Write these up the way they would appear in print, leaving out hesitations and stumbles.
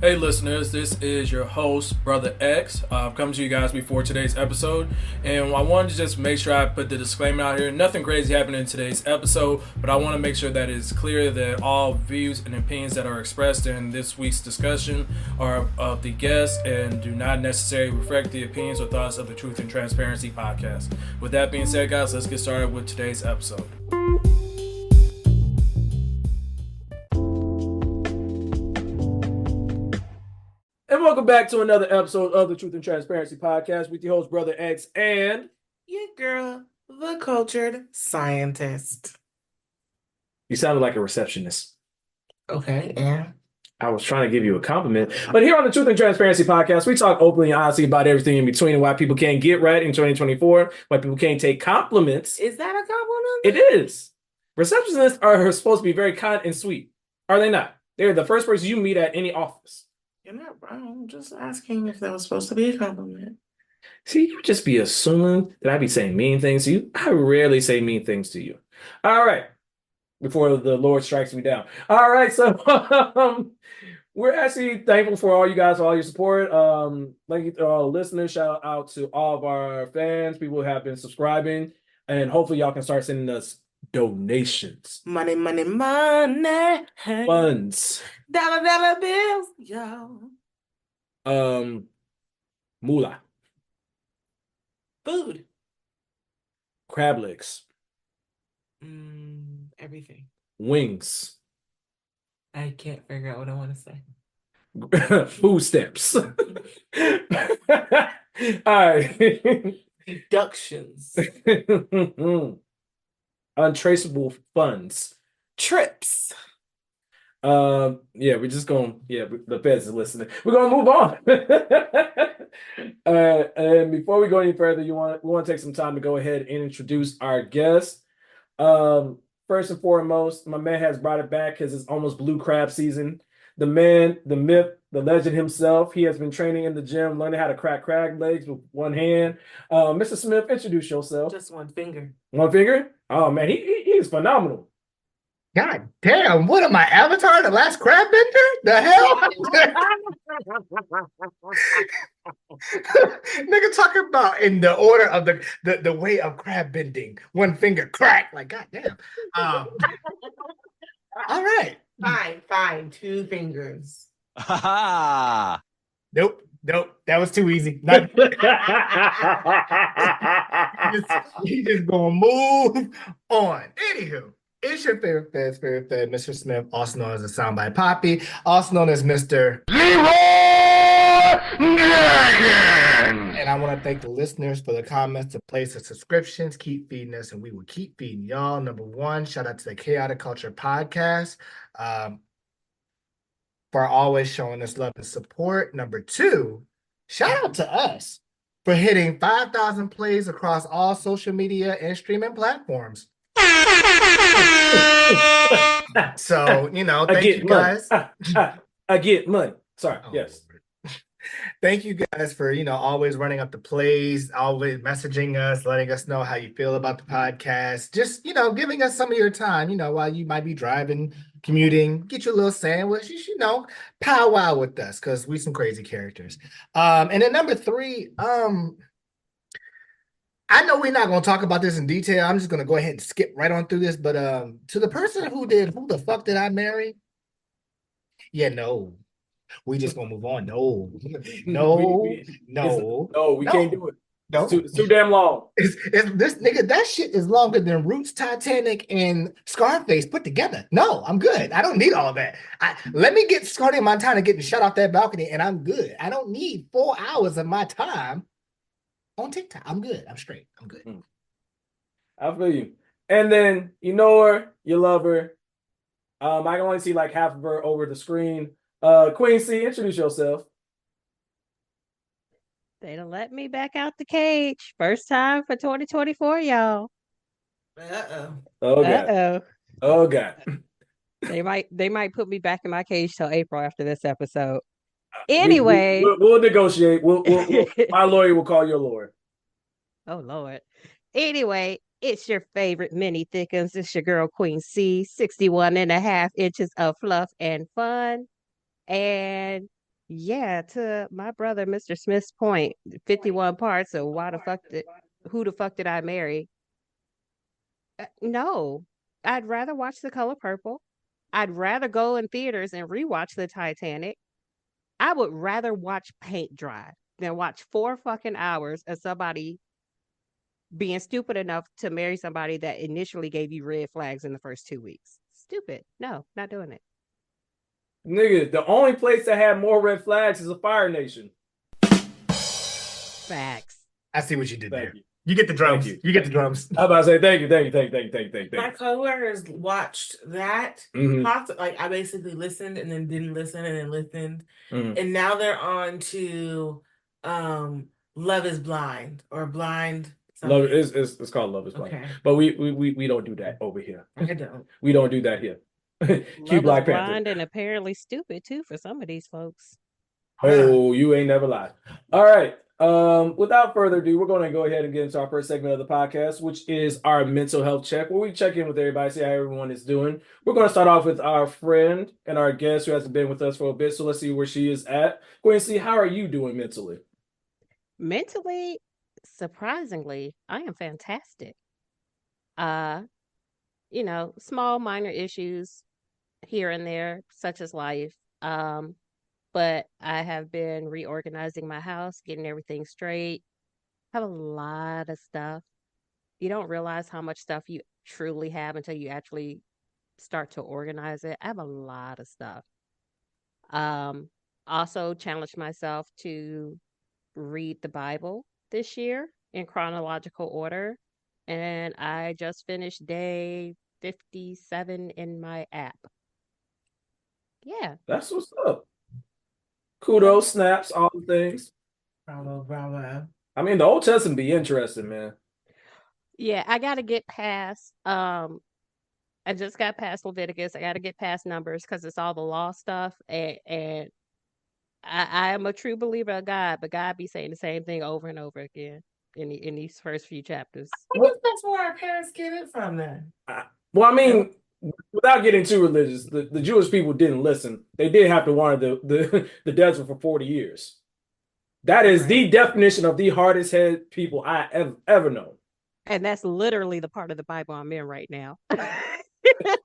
Hey listeners, this is your host, Brother X. I've come to you guys before today's episode, and I wanted to just make sure I put the disclaimer out here. Nothing crazy happened in today's episode, but I want to make sure that it's clear that all views and opinions that are expressed in this week's discussion are of the guests and do not necessarily reflect the opinions or thoughts of the Truth and Transparency podcast. With that being said, guys, let's get started with today's episode. And welcome back to another episode of the Truth and Transparency podcast with your host, Brother X, and your girl, the cultured scientist. you sounded like a receptionist. Okay, yeah. I was trying to give you a compliment. But here on the Truth and Transparency podcast, we talk openly and honestly about everything in between and why people can't get right in 2024, why people can't take compliments. Is that a compliment? It is. Receptionists are supposed to be very kind and sweet. Are they not? They're the first person you meet at any office. You're not wrong. I'm just asking if that was supposed to be a compliment. See, you just be assuming that I be saying mean things to you. I rarely say mean things to you. All right. Before the Lord strikes me down. All right. So we're actually thankful for all you guys, for all your support. Thank you to all the listeners. Shout out to all of our fans, people who have been subscribing. And hopefully y'all can start sending us donations. Money, money, money. Funds. Dollar bills, yo. Moolah. Food. Crab legs. Everything. Wings. I can't figure out what I want to say. Food stamps. All right. Deductions. Untraceable funds. Trips. Yeah, we're just going. Yeah, the feds is listening. We're gonna move on. And before we go any further, we want to take some time to go ahead and introduce our guest. First and foremost, my man has brought it back because it's almost blue crab season. The man, the myth, the legend himself. He has been training in the gym, learning how to crack crab legs with one hand. Mr. Smith, introduce yourself. Just one finger. One finger? Oh man, he is phenomenal. God damn, what am I, Avatar, the last crab bender? The hell? Nigga talking about in the order of the way of crab bending. One finger crack. Like, god damn. All right. Fine. 2 fingers. Nope. That was too easy. We just gonna move on. Anywho. It's your favorite fed, Mr. Smith, also known as the Soundbite Poppy, also known as Mr. Leroy Dragon. And I want to thank the listeners for the comments, the place, the subscriptions. Keep feeding us, and we will keep feeding y'all. Number 1, shout out to the Chaotic Culture Podcast for always showing us love and support. Number 2, shout out to us for hitting 5,000 plays across all social media and streaming platforms. So, thank you guys. I get money. Sorry. Yes. Thank you guys for, always running up the plays, always messaging us, letting us know how you feel about the podcast. Just, giving us some of your time, while you might be driving, commuting, get you a little sandwich, powwow with us because we some crazy characters. And then number 3, I know we're not going to talk about this in detail. I'm just going to go ahead and skip right on through this. But to the person who the fuck did I marry? Yeah, no. We just going to move on. No. We can't do it. No. It's too damn long. It's this nigga, that shit is longer than Roots, Titanic, and Scarface put together. No, I'm good. I don't need all of that. Let me get Scotty Montana getting shot off that balcony, and I'm good. I don't need 4 hours of my time on TikTok. I'm good. I'm straight. I'm good. I feel you. And then you know her, you love her. I can only see like half of her over the screen. Queen C, introduce yourself. They done let me back out the cage. First time for 2024, y'all. Oh God. Oh God. They might put me back in my cage till April after this episode. Anyway, we'll negotiate. We'll my lawyer will call your lawyer. Oh Lord. Anyway, it's your favorite mini thickums. It's your girl Queen C, 61 and a half inches of fluff and fun. And Yeah, to my brother, Mr. Smith's point, 51 parts of who the fuck did I marry? No, I'd rather watch The Color Purple. I'd rather go in theaters and rewatch the Titanic. I would rather watch paint dry than watch 4 fucking hours of somebody being stupid enough to marry somebody that initially gave you red flags in the first 2 weeks. Stupid. No, not doing it. Nigga, the only place that had more red flags is a Fire Nation. Facts. I see what you did Thank there. you. You get the drums. Thank You get the drums. I was about to say thank you. My coworkers watched that. Mhm. Like I basically listened and then didn't listen and then listened, Mhm. and now they're on to Love is Blind or Blind. Something. Love it's called Love is Blind. Okay. But we don't do that over here. I don't. We don't do that here. Cue Love Black is Panther. blind and apparently stupid too for some of these folks. Oh, you ain't never lied. All right. Without further ado, we're going to go ahead and get into our first segment of the podcast, which is our mental health check, where we check in with everybody, see how everyone is doing. We're going to start off with our friend and our guest who hasn't been with us for a bit, so let's see where she is at. Go ahead and see, how are you doing mentally? Mentally, surprisingly, I am fantastic. Small minor issues here and there, such as life. But I have been reorganizing my house, getting everything straight. Have a lot of stuff. You don't realize how much stuff you truly have until you actually start to organize it. I have a lot of stuff. Um, Also challenged myself to read the Bible this year in chronological order. And I just finished day 57 in my app. Yeah. That's what's up. Kudos, snaps, all the things. Bravo. I mean, the Old Testament be interesting, man. Yeah, I got to get past I just got past Leviticus. I got to get past Numbers because it's all the law stuff, and I am a true believer of God, but God be saying the same thing over and over again in these first few chapters. I guess that's where our parents get it from then. Well, I mean, without getting too religious, the Jewish people didn't listen. They did have to wander the desert for 40 years. That is the definition of the hardest head people I ever known. And that's literally the part of the Bible I'm in right now.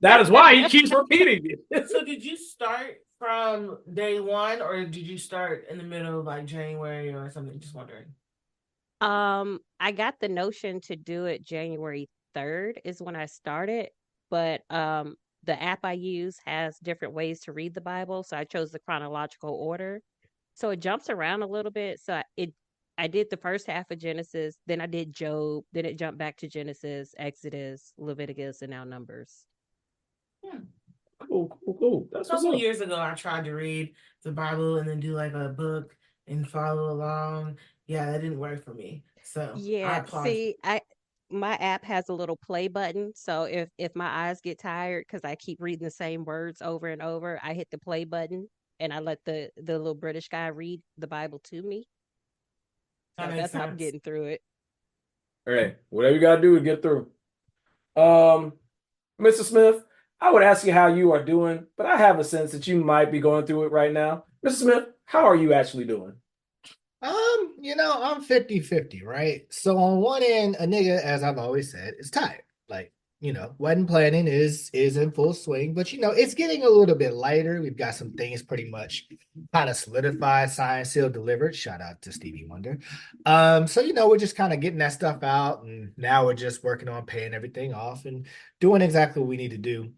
That is why he keeps repeating it. So did you start from day one, or did you start in the middle of like January or something? Just wondering. I got the notion to do it January 3rd is when I started, but the app I use has different ways to read the Bible, so I chose the chronological order. So it jumps around a little bit. I did the first half of Genesis, then I did Job, then it jumped back to Genesis, Exodus, Leviticus, and now Numbers. Cool. That's a couple years ago, I tried to read the Bible and then do like a book and follow along. Yeah, that didn't work for me. So yeah, my app has a little play button. So if my eyes get tired because I keep reading the same words over and over, I hit the play button and I let the little British guy read the Bible to me. So that's how I'm getting through it. All right, whatever you gotta do to get through. Mr. Smith, I would ask you how you are doing, but I have a sense that you might be going through it right now. Mr. Smith, how are you actually doing? I'm 50-50, right? So on one end, a nigga, as I've always said, is tired. Like, wedding planning is in full swing, but it's getting a little bit lighter. We've got some things pretty much kind of solidified, signed, sealed, delivered. Shout out to Stevie Wonder. So we're just kind of getting that stuff out, and now we're just working on paying everything off and doing exactly what we need to do.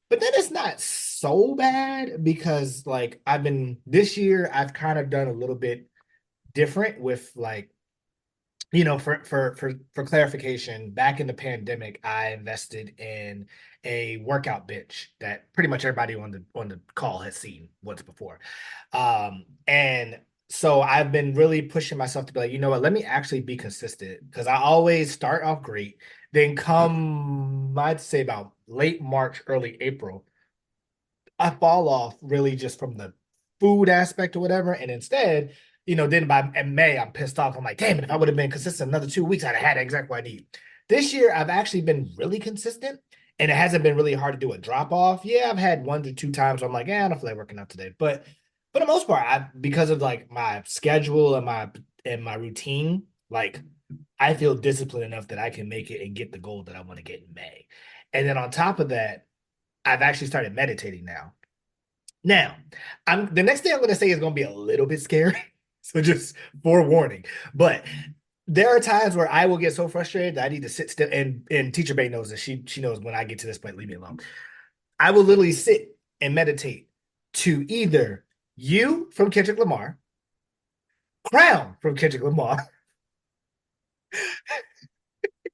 But then it's not so bad because like this year I've kind of done a little bit different with like, for clarification, back in the pandemic, I invested in a workout bench that pretty much everybody on the call has seen once before. And so I've been really pushing myself to be like, you know what, let me actually be consistent, because I always start off great. Then come, I'd say about late March, early April, I fall off really just from the food aspect or whatever. And instead, then by May, I'm pissed off. I'm like, damn it, if I would have been consistent another 2 weeks, I'd have had exactly what I need. This year, I've actually been really consistent, and it hasn't been really hard to do a drop off. Yeah, I've had 1 to 2 times where I'm like, I don't feel like working out today. But for the most part, because of like my schedule and my routine, like I feel disciplined enough that I can make it and get the goal that I want to get in May. And then on top of that, I've actually started meditating now. Now, the next thing I'm going to say is going to be a little bit scary. So just forewarning. But there are times where I will get so frustrated that I need to sit still. And Teacher Bay knows that she knows when I get to this point, leave me alone. I will literally sit and meditate to either You from Kendrick Lamar, Crown from Kendrick Lamar.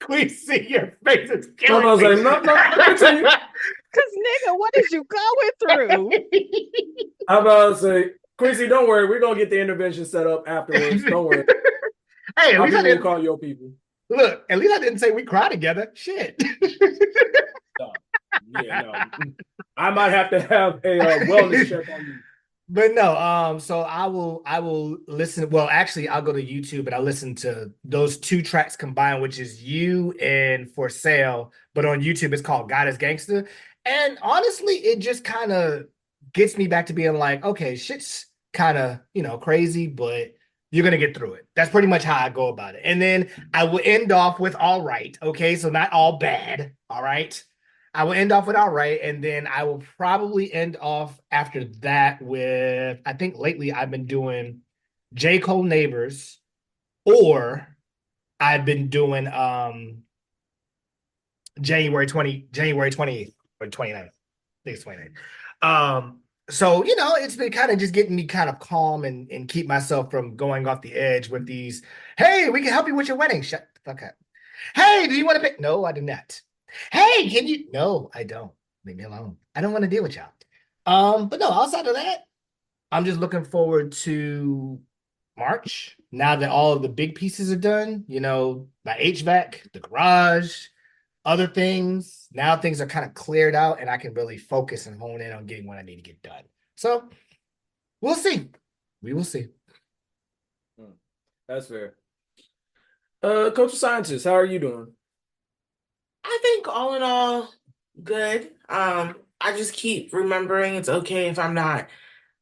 Queen, see your face. It's killing I was me. like, no, continue. Cause nigga, what is you going through? I'm about to say, Quincy, don't worry. We're going to get the intervention set up afterwards. Don't worry. Hey, at Our least I people will didn't call your people. look. At least I didn't say we cry together. Shit. Yeah, no. I might have to have a wellness check on you. But no, so I will listen. Well, actually, I'll go to YouTube and I'll listen to those two tracks combined, which is You and For Sale. But on YouTube, it's called God is Gangsta. And honestly, it just kind of gets me back to being like, okay, shit's kind of, crazy, but you're gonna get through it. That's pretty much how I go about it. And then I will end off with all right. Okay, so not all bad. All right. I will end off with all right, and then I will probably end off after that with, I think lately I've been doing J. Cole Neighbors, or I've been doing January 28th or 29th. I think it's 29th. So it's been kind of just getting me kind of calm and keep myself from going off the edge with these, hey, we can help you with your wedding. Shut the fuck up. Hey, do you want to pick? No, I do not. Hey, can you? No, I don't. Leave me alone. I don't want to deal with y'all. But no, outside of that, I'm just looking forward to March. Now that all of the big pieces are done, my HVAC, the garage, other things. Now things are kind of cleared out and I can really focus and hone in on getting what I need to get done. So we'll see. We will see. That's fair. Coach of Scientist, how are you doing? I think all in all, good. I just keep remembering it's okay if I'm not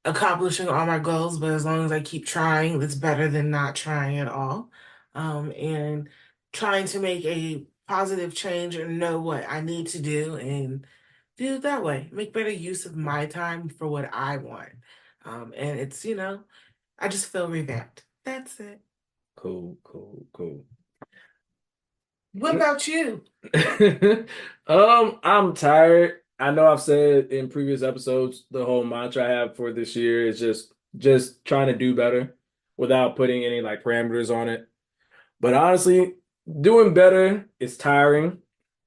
accomplishing all my goals, but as long as I keep trying, that's better than not trying at all. And trying to make a positive change and know what I need to do and do it that way. Make better use of my time for what I want. And it's, I just feel revamped. That's it. Cool. What about you? I'm tired. I know I've said in previous episodes the whole mantra I have for this year is just trying to do better without putting any like parameters on it. But honestly, doing better is tiring.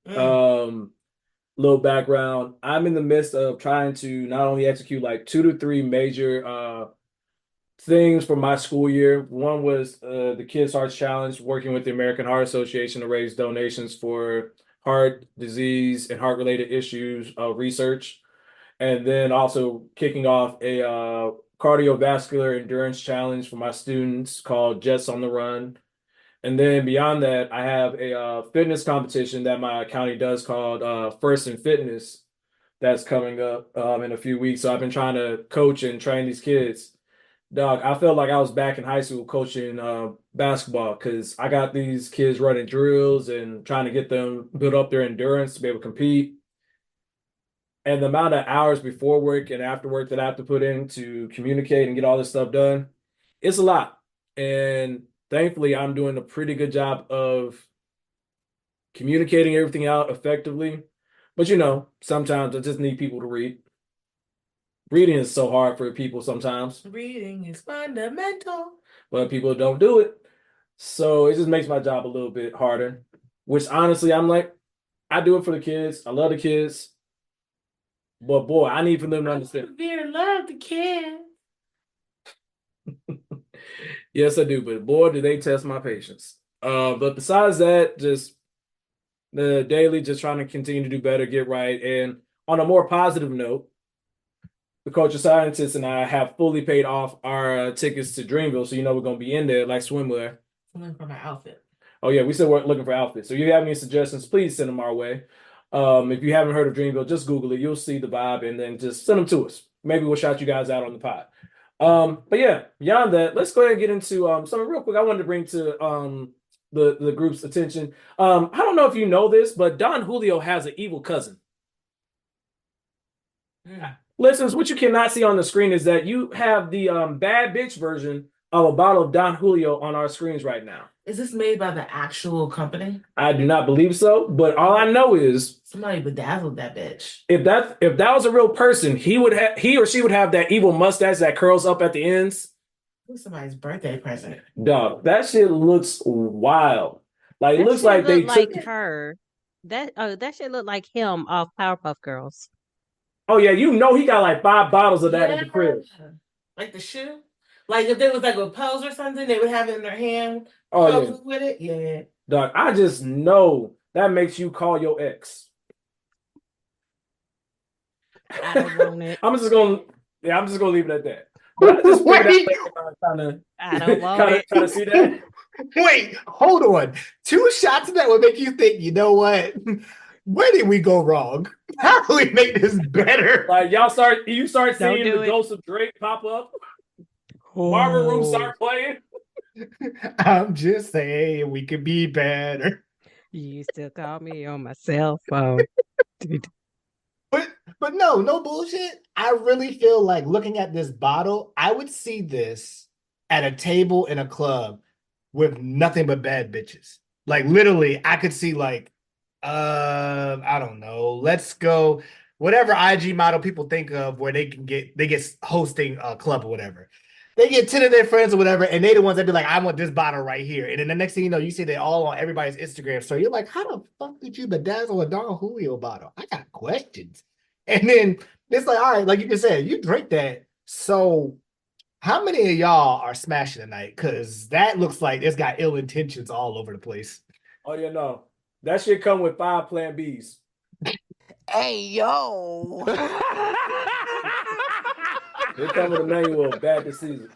Little background. I'm in the midst of trying to not only execute like 2 to 3 major things for my school year. One was the Kids Hearts Challenge, working with the American Heart Association to raise donations for heart disease and heart-related issues research. And then also kicking off a cardiovascular endurance challenge for my students called Jets on the Run. And then beyond that, I have a fitness competition that my county does called First in Fitness that's coming up in a few weeks. So I've been trying to coach and train these kids. Dog, I felt like I was back in high school coaching basketball because I got these kids running drills and trying to get them build up their endurance to be able to compete. And the amount of hours before work and after work that I have to put in to communicate and get all this stuff done, it's a lot. And thankfully, I'm doing a pretty good job of communicating everything out effectively. But sometimes I just need people to read. Reading is so hard for people sometimes. Reading is fundamental. But people don't do it. So it just makes my job a little bit harder, which honestly, I'm like, I do it for the kids. I love the kids. But boy, I need for them to understand. Dear, love the kids. Yes, I do. But boy, do they test my patience. But besides that, just the daily, just trying to continue to do better, get right. And on a more positive note, the Culture Scientists and I have fully paid off our tickets to Dreamville. So, we're going to be in there like swimwear. I'm looking for my outfit. Oh, yeah, we still looking for outfits. So if you have any suggestions, please send them our way. If you haven't heard of Dreamville, just Google it. You'll see the vibe and then just send them to us. Maybe we'll shout you guys out on the pod. But yeah, beyond that, let's go ahead and get into something real quick. I wanted to bring to the group's attention. I don't know if you know this, but Don Julio has an evil cousin. Listeners, what you cannot see on the screen is that you have the bad bitch version of a bottle of Don Julio on our screens right now. Is this made by the actual company? I do not believe so, but all I know is Somebody bedazzled that bitch. if that was a real person, he or she would have that evil mustache that curls up at the ends. It was somebody's birthday present. Dog, that shit looks wild. Like it That looks shit like they look like took. her. That shit look like him off Powerpuff Girls. Oh yeah, you know he got like 5 bottles of that in the crib. Like the shoe? Like if there was like a pose or something, they would have it in their hand. Oh yeah, Pose with it? Yeah. dog. I just know that makes you call your ex. I don't want it. I'm just gonna leave it at that. But I just figured out I don't want it. kind of see that. Wait, hold on. 2 shots of that would make you think, you know what? Where did we go wrong? How do we make this better? Like you start Don't seeing do the it. ghost of Drake pop up. Marvin Room start playing. I'm just saying we could be better. You still call me on my cell phone. But no bullshit. I really feel like looking at this bottle, I would see this at a table in a club with nothing but bad bitches. Like literally, I could see like, I don't know. Let's go whatever IG model people think of where they get hosting a club or whatever. They get 10 of their friends or whatever, and they the ones that be like, I want this bottle right here. And then the next thing you know, you see they all on everybody's Instagram. So you're like, how the fuck did you bedazzle a Don Julio bottle? I got questions. And then it's like, all right, like you just said, you drink that. So how many of y'all are smashing tonight? Because that looks like it's got ill intentions all over the place. Oh yeah, no. That shit come with 5 Plan Bs. Hey yo. They come with a manual of bad decisions.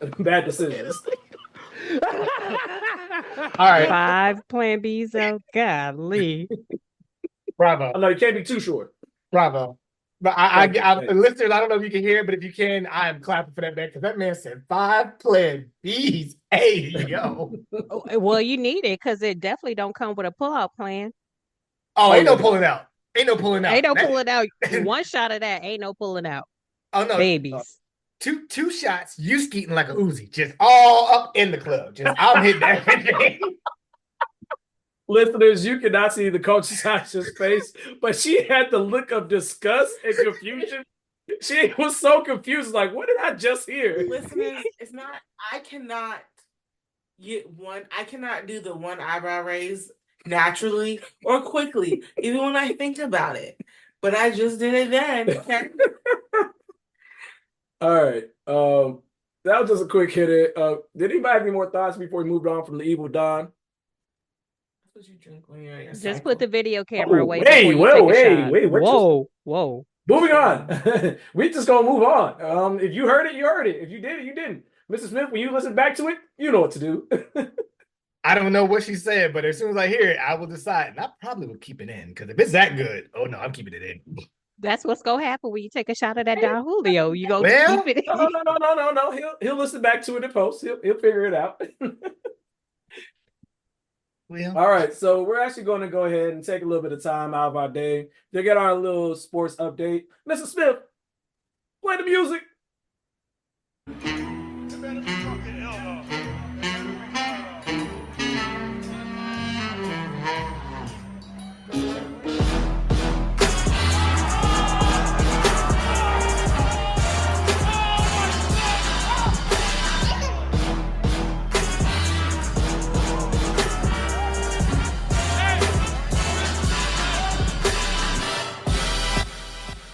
All right. 5 Plan Bs, oh golly. Bravo. Oh, no, you can't be too short. Bravo. But listeners, I don't know if you can hear, but if you can, I am clapping for that man because that man said 5 Plan Bs. Hey, yo. Well, you need it because it definitely don't come with a pull-out plan. Oh, ain't no pulling out. Ain't no pulling out. Ain't no pulling out. 1 shot of that, ain't no pulling out. Oh no, Babies. Two shots. You skeeting like a Uzi, just all up in the club. Just I'm hitting that. Listeners, you cannot see the coach Sasha's face, but she had the look of disgust and confusion. She was so confused, like, what did I just hear? Listeners, it's not. I cannot do the one eyebrow raise naturally or quickly, even when I think about it. But I just did it then. Okay? All right. That was just a quick hitter. Did anybody have any more thoughts before we moved on from the Evil Don? That's what you drink when you're in your Just cycle. put the video camera away. Hey, before you take a shot. wait. Whoa. Moving on. We just gonna move on. If you heard it, you heard it. If you did it, you didn't. Mrs. Smith, when you listen back to it, you know what to do. I don't know what she said, but as soon as I hear it, I will decide. And I probably will keep it in because if it's that good, oh no, I'm keeping it in. That's what's gonna happen when you take a shot of that Don Julio. You go Well, keep it in. No. He'll listen back to it in post. He'll figure it out. Well, All right, so we're actually going to go ahead and take a little bit of time out of our day to get our little sports update. Mr. Smith, play the music.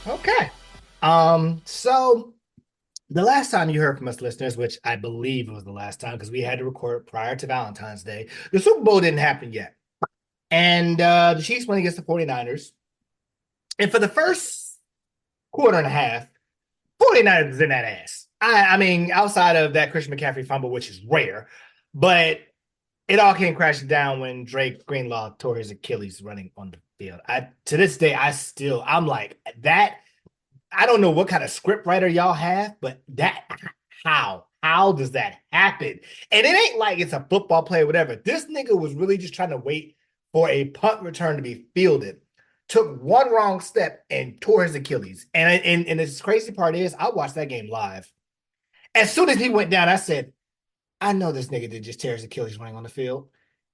okay. So the last time you heard from us listeners, which I believe was the last time because we had to record prior to Valentine's Day, the Super Bowl didn't happen yet. And the Chiefs went against the 49ers. And for the first quarter and a half, 49ers was in that ass. I mean, outside of that Christian McCaffrey fumble, which is rare, but it all came crashing down when Drake Greenlaw tore his Achilles running on the field. To this day, I'm like that. I don't know what kind of script writer y'all have, but that how? How does that happen? And it ain't like it's a football play or whatever. This nigga was really just trying to wait for a punt return to be fielded. Took one wrong step and tore his Achilles. And the crazy part is, I watched that game live. As soon as he went down, I said, I know this nigga did just tear his Achilles running on the field.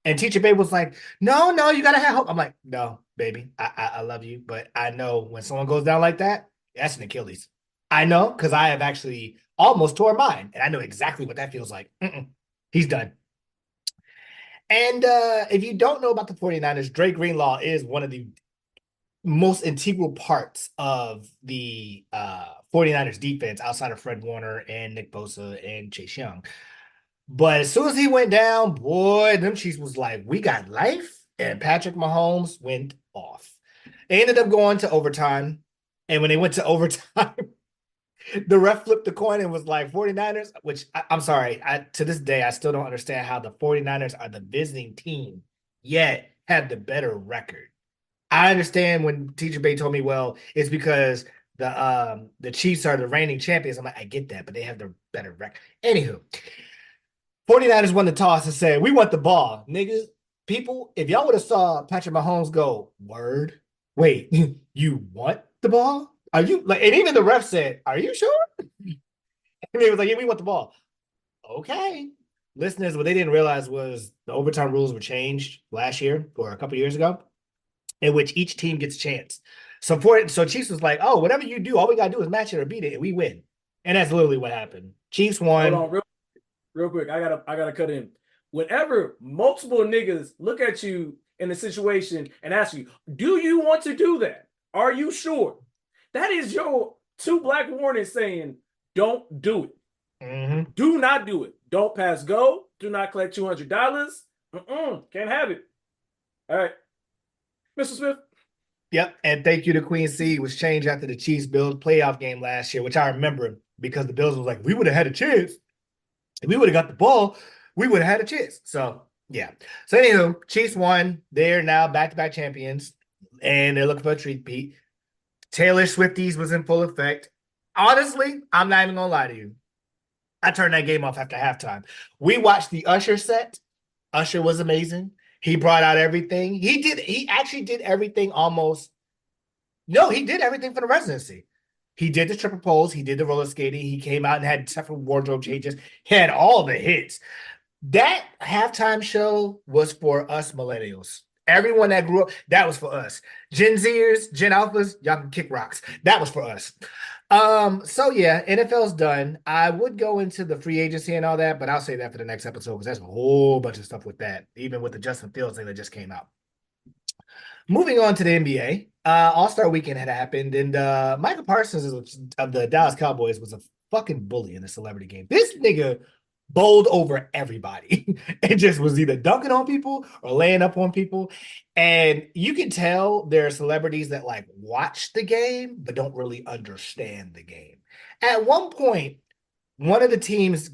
And Teacher Babe was like, no, you gotta have hope. I'm like, no, baby, I love you, but I know when someone goes down like that, that's an Achilles. I know because I have actually almost tore mine, and I know exactly what that feels like. He's done. And if you don't know about the 49ers, Dre Greenlaw is one of the most integral parts of the 49ers defense outside of Fred Warner and Nick Bosa and Chase Young. But as soon as he went down, boy, them Chiefs was like, we got life. And Patrick Mahomes went off. They ended up going to overtime. And when they went to overtime, the ref flipped the coin and was like 49ers, which I'm sorry. To this day, I still don't understand how the 49ers are the visiting team, yet have the better record. I understand when Teacher Bay told me, well, it's because the Chiefs are the reigning champions. I'm like, I get that, but they have the better record. Anywho, 49ers won the toss and said, we want the ball. Niggas, people, if y'all would have saw Patrick Mahomes go, word, wait, you want the ball? Are you like, and even the ref said, are you sure? And he was like, yeah, we want the ball. Okay. Listeners, what they didn't realize was the overtime rules were changed last year or a couple years ago, in which each team gets a chance. So Chiefs was like, oh, whatever you do, all we gotta do is match it or beat it, and we win. And that's literally what happened. Chiefs won. Hold on, real quick. I gotta cut in. Whenever multiple niggas look at you in a situation and ask you, do you want to do that? Are you sure? That is your 2 black warnings saying, don't do it. Mm-hmm. Do not do it. Don't pass go. Do not collect $200. Can't have it. All right. Mr. Smith. Yep. And thank you to Queen C. It was changed after the Chiefs Bills playoff game last year, which I remember because the Bills was like, we would have had a chance. If we would have got the ball, we would have had a chance. So, yeah. So, anywho, Chiefs won. They're now back-to-back champions, and they're looking for a three-peat. Taylor Swifties was in full effect. Honestly, I'm not even going to lie to you. I turned that game off after halftime. We watched the Usher set. Usher was amazing. He brought out everything. He actually did everything almost. No, he did everything for the residency. He did the triple poles. He did the roller skating. He came out and had several wardrobe changes. He had all the hits. That halftime show was for us millennials. Everyone that grew up, that was for us. Gen Zers, Gen Alphas, y'all can kick rocks. That was for us. So yeah, NFL's done. I would go into the free agency and all that, but I'll say that for the next episode because there's a whole bunch of stuff with that, even with the Justin Fields thing that just came out. Moving on to the NBA, All-Star Weekend had happened, and Michael Parsons of the Dallas Cowboys was a fucking bully in the celebrity game. This nigga bowled over everybody and just was either dunking on people or laying up on people. And you can tell there are celebrities that like watch the game but don't really understand the game. At one point, one of the teams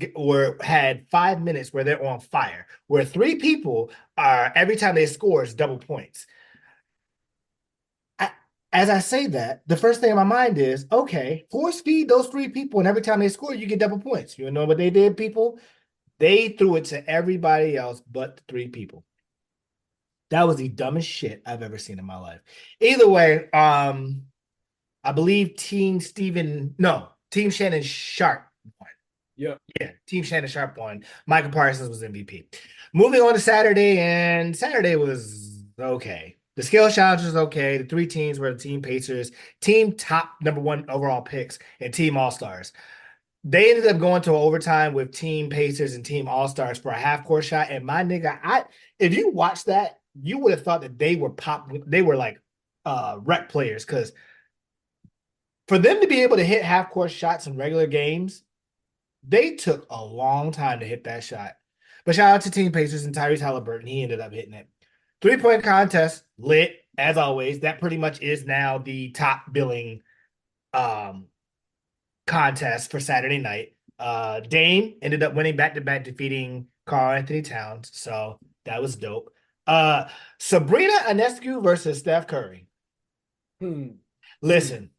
had 5 minutes where they're on fire, where 3 people are every time they score is double points. As I say that, the first thing in my mind is, okay, force feed those 3 people, and every time they score, you get double points. You know what they did, people? They threw it to everybody else but the 3 people. That was the dumbest shit I've ever seen in my life. Either way, I believe Team Shannon Sharp won. Yeah, Team Shannon Sharp won. Michael Parsons was MVP. Moving on to Saturday, and Saturday was okay. The skill challenge was okay. The 3 teams were the Team Pacers, Team top number 1 overall picks, and Team All-Stars. They ended up going to overtime with Team Pacers and Team All-Stars for a half-court shot. And my nigga, if you watched that, you would have thought that they were like rec players, because for them to be able to hit half-court shots in regular games, they took a long time to hit that shot. But shout out to Team Pacers and Tyrese Halliburton. He ended up hitting it. 3-point contest, lit, as always. That pretty much is now the top billing contest for Saturday night. Dame ended up winning back-to-back, defeating Karl-Anthony Towns. So that was dope. Sabrina Ionescu versus Steph Curry. Listen.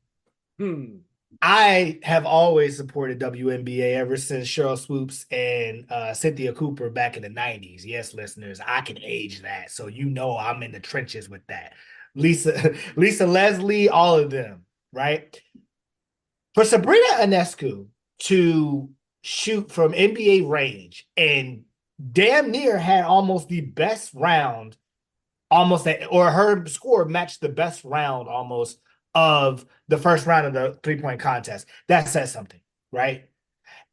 I have always supported WNBA ever since Cheryl Swoops and Cynthia Cooper back in the 90s. Yes, listeners, I can age that. So you know I'm in the trenches with that. Lisa Leslie, all of them, right? For Sabrina Ionescu to shoot from NBA range and damn near had almost the best round, almost that, or her score matched the best round almost of the first round of the 3-point contest. That says something, right?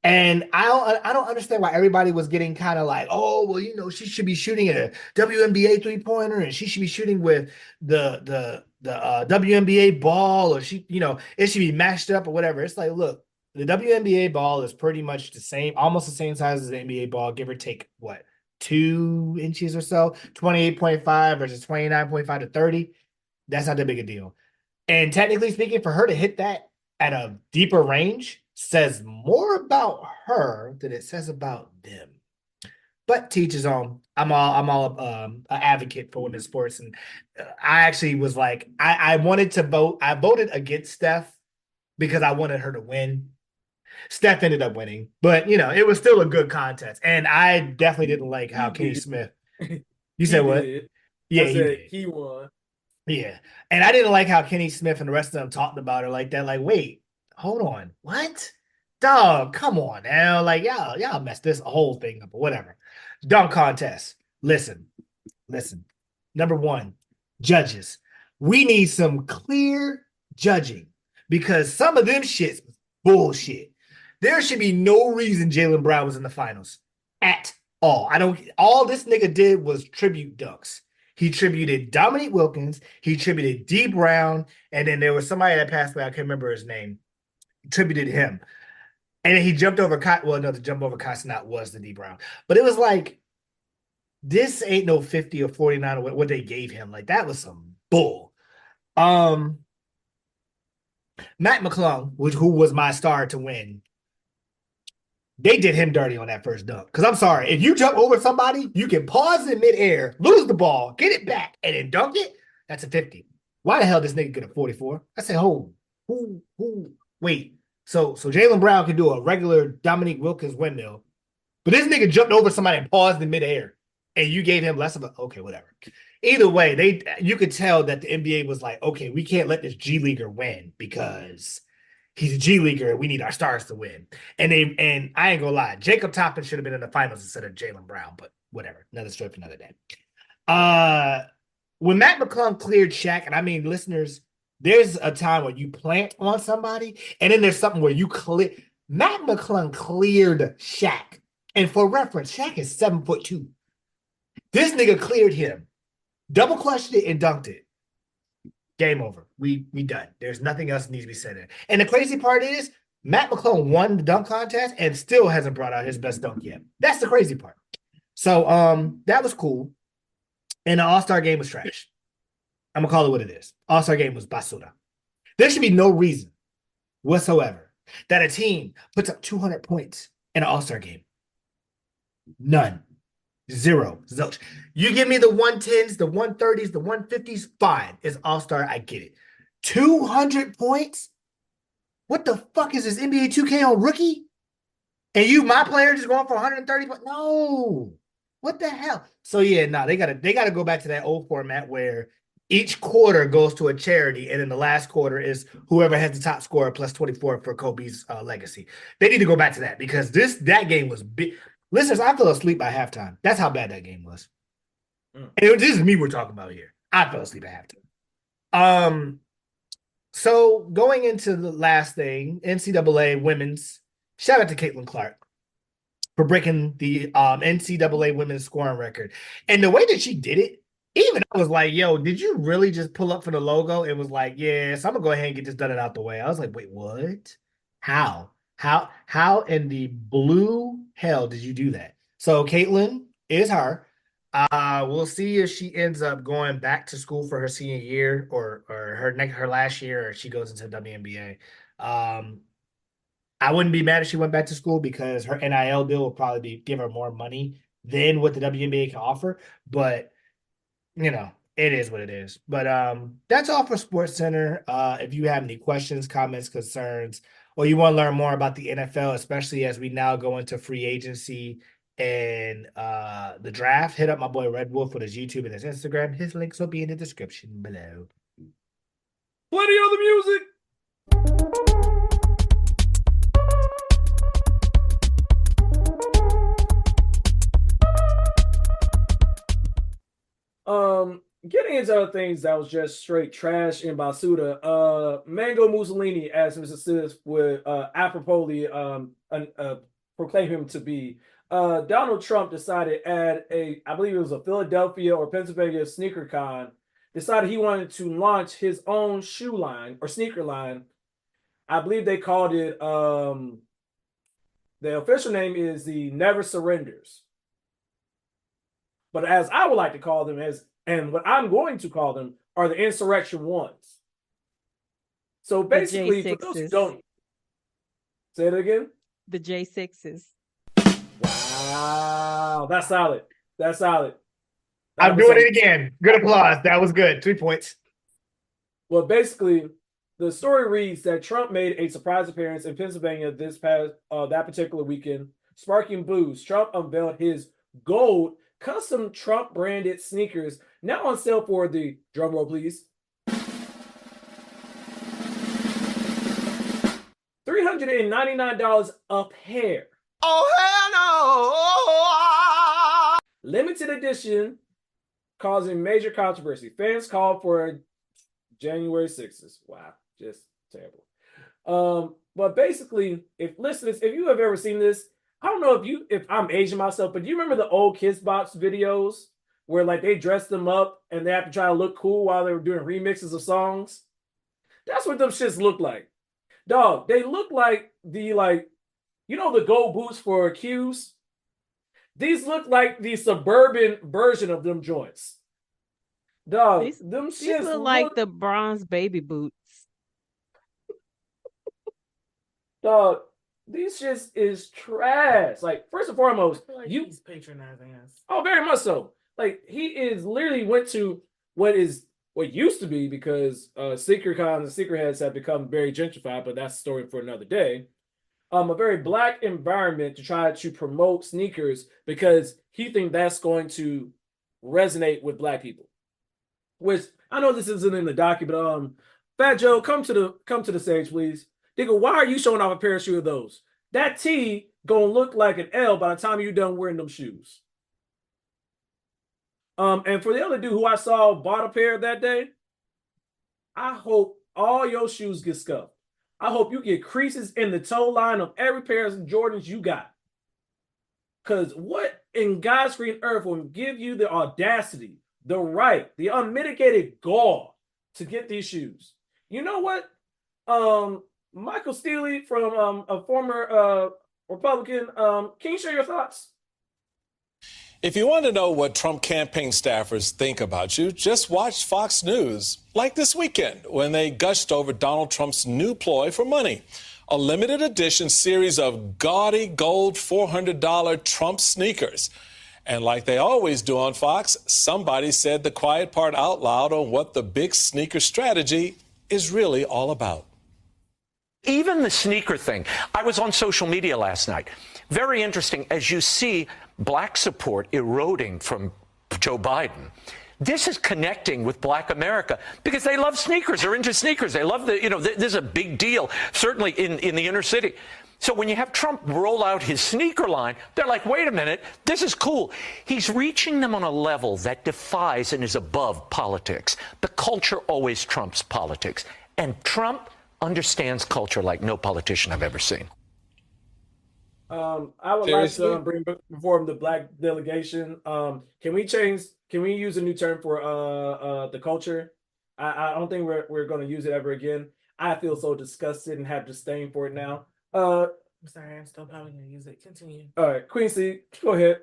And I don't understand why everybody was getting kind of like, oh, well, she should be shooting at a WNBA 3-pointer and she should be shooting with the WNBA ball, or it should be matched up or whatever. It's like, look, the WNBA ball is pretty much the same, almost the same size as the NBA ball, give or take what, 2 inches or so, 28.5 versus 29.5 to 30. That's not that big a deal. And technically speaking, for her to hit that at a deeper range says more about her than it says about them. But teach his own. I'm all an advocate for women's sports, and I actually was like, I wanted to vote. I voted against Steph because I wanted her to win. Steph ended up winning, but it was still a good contest, and I definitely didn't like how Kenny Smith. You said what? Did. Yeah, I he said did. he won. Yeah. And I didn't like how Kenny Smith and the rest of them talked about her like that. Like, wait, hold on. What? Dog, come on now. Like, y'all messed this whole thing up or whatever. Dunk contest. Listen. Number one, judges. We need some clear judging because some of them shits was bullshit. There should be no reason Jaylen Brown was in the finals at all. All this nigga did was tribute dunks. He tributed Dominique Wilkins. He tributed D Brown. And then there was somebody that passed away. I can't remember his name. Tributed him. And then he jumped over. Well, no, the jump over Castanot was the D Brown. But it was like, this ain't no 50 or 49 or what they gave him. Like, that was some bull. Matt McClung, who was my star to win, they did him dirty on that first dunk. Because I'm sorry, if you jump over somebody, you can pause in midair, lose the ball, get it back, and then dunk it. That's a 50. Why the hell does nigga get a 44? I say, who? Wait. So Jaylen Brown can do a regular Dominique Wilkins windmill, but this nigga jumped over somebody and paused in midair, and you gave him less of a okay, whatever. Either way, you could tell that the NBA was like, okay, we can't let this G leaguer win because he's a G leaguer and we need our stars to win. And I ain't gonna lie, Jacob Toppin should have been in the finals instead of Jaylen Brown, but whatever. Another story for another day. When Matt McClung cleared Shaq, and I mean, listeners, there's a time where you plant on somebody, and then there's something where you clear. Matt McClung cleared Shaq. And for reference, Shaq is 7'2". This nigga cleared him, double clutched it, and dunked it. Game over. We done. There's nothing else that needs to be said. And the crazy part is, Matt McClung won the dunk contest and still hasn't brought out his best dunk yet. That's the crazy part. So that was cool. And the All-Star game was trash. I'm gonna call it what it is. All-Star game was basura. There should be no reason whatsoever that a team puts up 200 points in an All-Star game. None. Zero. Zilch. You give me the 110s, the 130s, the 150s, fine. It's All-Star. I get it. 200 points? What the fuck is this NBA 2K on rookie? And my player just going for 130 points? No. What the hell? So yeah, they gotta go back to that old format where each quarter goes to a charity, and then the last quarter is whoever has the top score plus 24 for Kobe's legacy. They need to go back to that because that game was big. Listeners, I fell asleep by halftime. That's how bad that game was. And this is me we're talking about here. I fell asleep at halftime. So going into the last thing, NCAA women's, shout out to Caitlin Clark for breaking the NCAA women's scoring record. And the way that she did it, even I was like, yo, did you really just pull up for the logo? It was like, yeah, so I'm gonna go ahead and get this done and out the way. I was like, wait, what? How in the blue hell did you do that? So Caitlin is her. We'll see if she ends up going back to school for her senior year or her last year, or she goes into WNBA. I wouldn't be mad if she went back to school because her NIL deal will probably give her more money than what the WNBA can offer. But It is what it is. But that's all for Sports Center. If you have any questions, comments, concerns, or you want to learn more about the NFL, especially as we now go into free agency and the draft, hit up my boy Red Wolf with his YouTube and his Instagram. His links will be in the description below. Plenty of the music. Getting into other things that was just straight trash in Basuda. Mango Mussolini, as Mr. Sis would apropos proclaim him to be. Donald Trump decided at I believe it was a Philadelphia or Pennsylvania sneaker con, decided he wanted to launch his own shoe line or sneaker line. I believe they called it, the official name is the Never Surrenders. But as I would like to call them, and what I'm going to call them, are the Insurrection ones. So basically, for those who don't, say it again. The J6s. Wow, that's solid. That's solid. I'm doing it again. Good applause. That was good. 3 points. Well, basically, the story reads that Trump made a surprise appearance in Pennsylvania this past that particular weekend, sparking boos. Trump unveiled his gold custom Trump branded sneakers now on sale for the drumroll, please. $399 a pair. Oh, hell no! Limited edition, causing major controversy. Fans called for January 6th. Wow, just terrible. But basically, if you have ever seen this, I don't know if I'm aging myself, but do you remember the old Kiss Box videos where like they dressed them up and they have to try to look cool while they were doing remixes of songs? That's what them shits look like. Dog, they look like the gold boots for Qs. These look like the suburban version of them joints. Dog, these look like the bronze baby boots. Dog, these shits is trash. Like, first and foremost, I feel like he's patronizing us. Oh, very much so. Like, he is literally went to what used to be, because sneaker cons and sneaker heads have become very gentrified, but that's a story for another day. A very black environment to try to promote sneakers because he thinks that's going to resonate with black people. Which I know this isn't in the docu, but Fat Joe, come to the stage, please. Nigga, why are you showing off a pair of shoes of those? That T gonna look like an L by the time you're done wearing them shoes. And for the other dude who I saw bought a pair that day, I hope all your shoes get scuffed. I hope you get creases in the toe line of every pair of Jordans you got. Because what in God's green earth will give you the audacity, the right, the unmitigated gall to get these shoes? You know what? Michael Steele from a former Republican, can you share your thoughts? If you want to know what Trump campaign staffers think about you, just watch Fox News, like this weekend when they gushed over Donald Trump's new ploy for money, a limited edition series of gaudy gold $400 Trump sneakers. And like they always do on Fox, somebody said the quiet part out loud on what the big sneaker strategy is really all about. Even the sneaker thing. I was on social media last night. Very interesting. As you see black support eroding from Joe Biden, this is connecting with black America because they love sneakers. They're into sneakers. They love this is a big deal, certainly in the inner city. So when you have Trump roll out his sneaker line, they're like, wait a minute, this is cool. He's reaching them on a level that defies and is above politics. The culture always trumps politics. And Trump understands culture like no politician I've ever seen. I would like to bring before him the black delegation. Can we use a new term for the culture? I don't think we're going to use it ever again. I feel so disgusted and have disdain for it now. I'm sorry, I'm still probably going to use it. Continue. All right, Quincy, go ahead.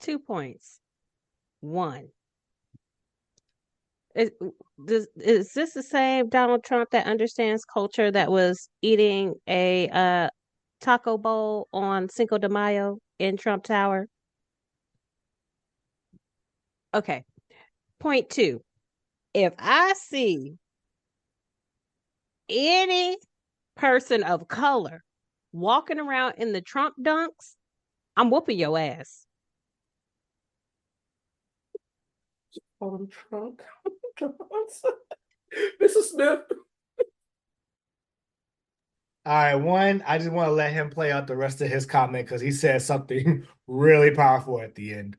2 points. One, is this the same Donald Trump that understands culture that was eating a taco bowl on Cinco de Mayo in Trump Tower? Okay. Point two, if I see any person of color walking around in the Trump dunks, I'm whooping your ass. Trump. Mrs. Smith. All right, one, I just want to let him play out the rest of his comment because he said something really powerful at the end.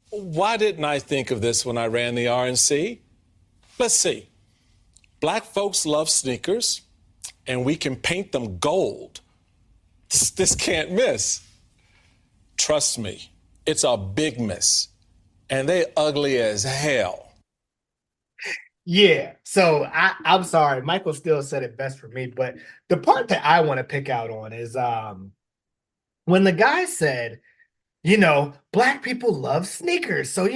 Why didn't I think of this when I ran the RNC? Let's see. Black folks love sneakers, and we can paint them gold. This can't miss. Trust me, it's a big miss. And they ugly as hell. Yeah, so I'm sorry, Michael still said it best for me, but the part that I want to pick out on is when the guy said, Black people love sneakers. So,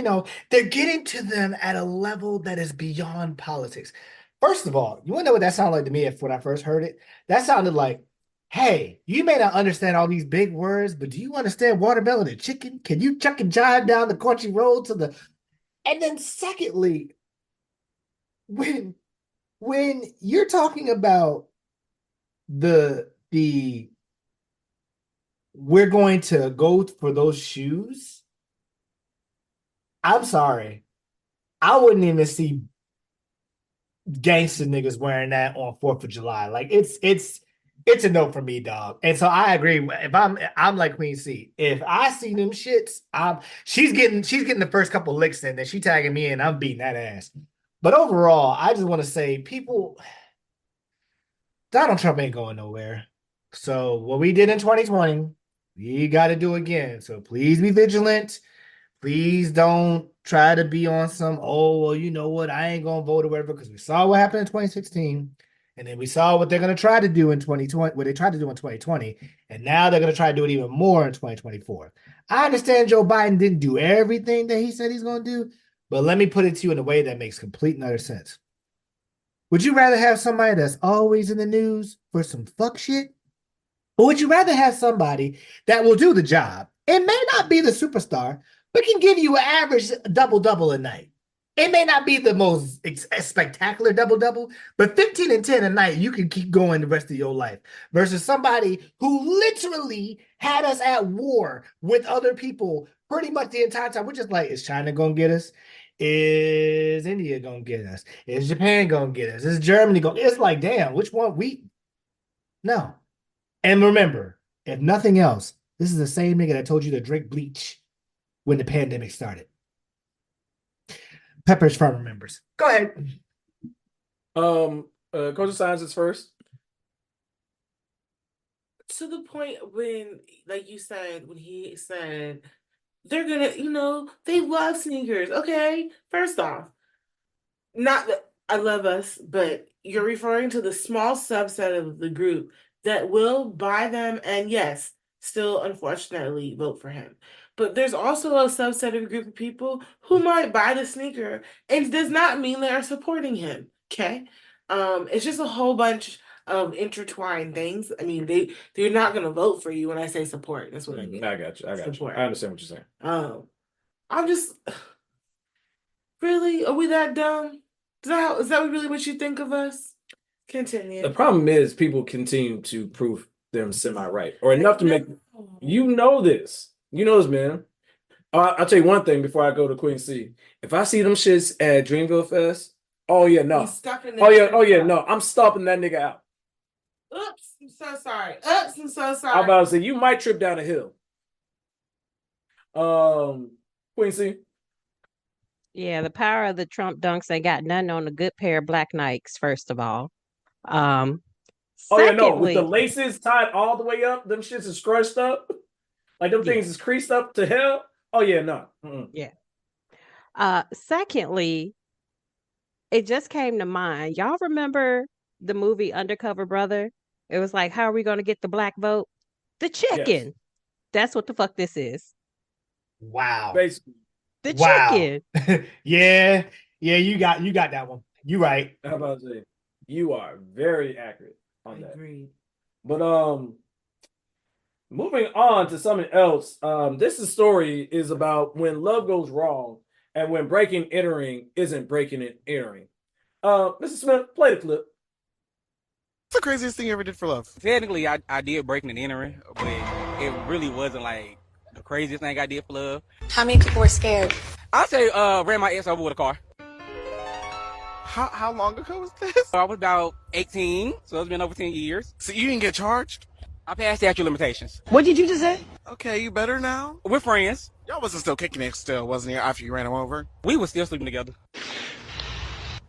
they're getting to them at a level that is beyond politics. First of all, you want to know what that sounded like to me when I first heard it? That sounded like, hey, you may not understand all these big words, but do you understand watermelon and chicken? Can you chuck and jive down the country road to the... And then secondly, when you're talking about the we're going to go for those shoes, I'm sorry, I wouldn't even see gangster niggas wearing that on 4th of July. Like it's a no for me, dog. And so I agree. If I'm like Queen C, if I see them shits, she's getting the first couple licks in, then she tagging me in, I'm beating that ass. But overall, I just want to say, people, Donald Trump ain't going nowhere. So what we did in 2020, we got to do again. So please be vigilant. Please don't try to be on some, oh, well, you know what, I ain't going to vote or whatever, because we saw what happened in 2016. And then we saw what they're going to try to do in 2020, what they tried to do in 2020. And now they're going to try to do it even more in 2024. I understand Joe Biden didn't do everything that he said he's going to do, but let me put it to you in a way that makes complete and utter sense. Would you rather have somebody that's always in the news for some fuck shit? Or would you rather have somebody that will do the job? It may not be the superstar, but can give you an average double-double a night. It may not be the most spectacular double-double, but 15 and 10 a night, you can keep going the rest of your life. Versus somebody who literally had us at war with other people pretty much the entire time. We're just like, is China going to get us? Is India going to get us? Is Japan going to get us? Is Germany going to get us? It's like, damn, which one? No. And remember, if nothing else, this is the same nigga that told you to drink bleach when the pandemic started. Pepper's Farm members. Go ahead. Coach of Sciences first. To the point when, like you said, when he said, they're gonna, they love sneakers. Okay, first off, not that I love us, but you're referring to the small subset of the group that will buy them and, yes, still unfortunately vote for him. But there's also a subset of a group of people who might buy the sneaker and does not mean they are supporting him. Okay. It's just a whole bunch of intertwined things. I mean, they're not gonna vote for you when I say support. That's what I mean. I got you. Support. I understand what you're saying. I'm just really, are we that dumb? Is that really what you think of us? Continue. The problem is people continue to prove them semi-right or enough to make you know this. You know this, man. I'll tell you one thing before I go to Queen C. If I see them shits at Dreamville Fest, oh yeah, no. No. I'm stomping that nigga out. Oops, I'm so sorry. I'm about to say you might trip down a hill. Queen C. Yeah, the power of the Trump dunks ain't got nothing on a good pair of black Nikes, first of all. With the laces tied all the way up, them shits is scrunched up. Like them things is creased up to hell. Oh yeah, no. Mm-mm. Yeah. Secondly, it just came to mind. Y'all remember the movie Undercover Brother? It was like, how are we going to get the black vote? The chicken. Yes. That's what the fuck this is. Wow. Basically. The chicken. Yeah, you got that one. You right. How about to say you are very accurate on that. Agreed. But moving on to something else. This story is about when love goes wrong and when breaking entering isn't breaking and entering. Mr. Smith, play the clip. What's the craziest thing you ever did for love? Technically, I did breaking and entering, but it really wasn't like the craziest thing I did for love. How many people were scared? I'd say ran my ex over with a car. How long ago was this? I was about 18, so it's been over 10 years. So you didn't get charged? I passed statute of limitations. What did you just say? Okay, you better now? We're friends. Y'all wasn't still kicking it still, wasn't you, after you ran him over? We were still sleeping together.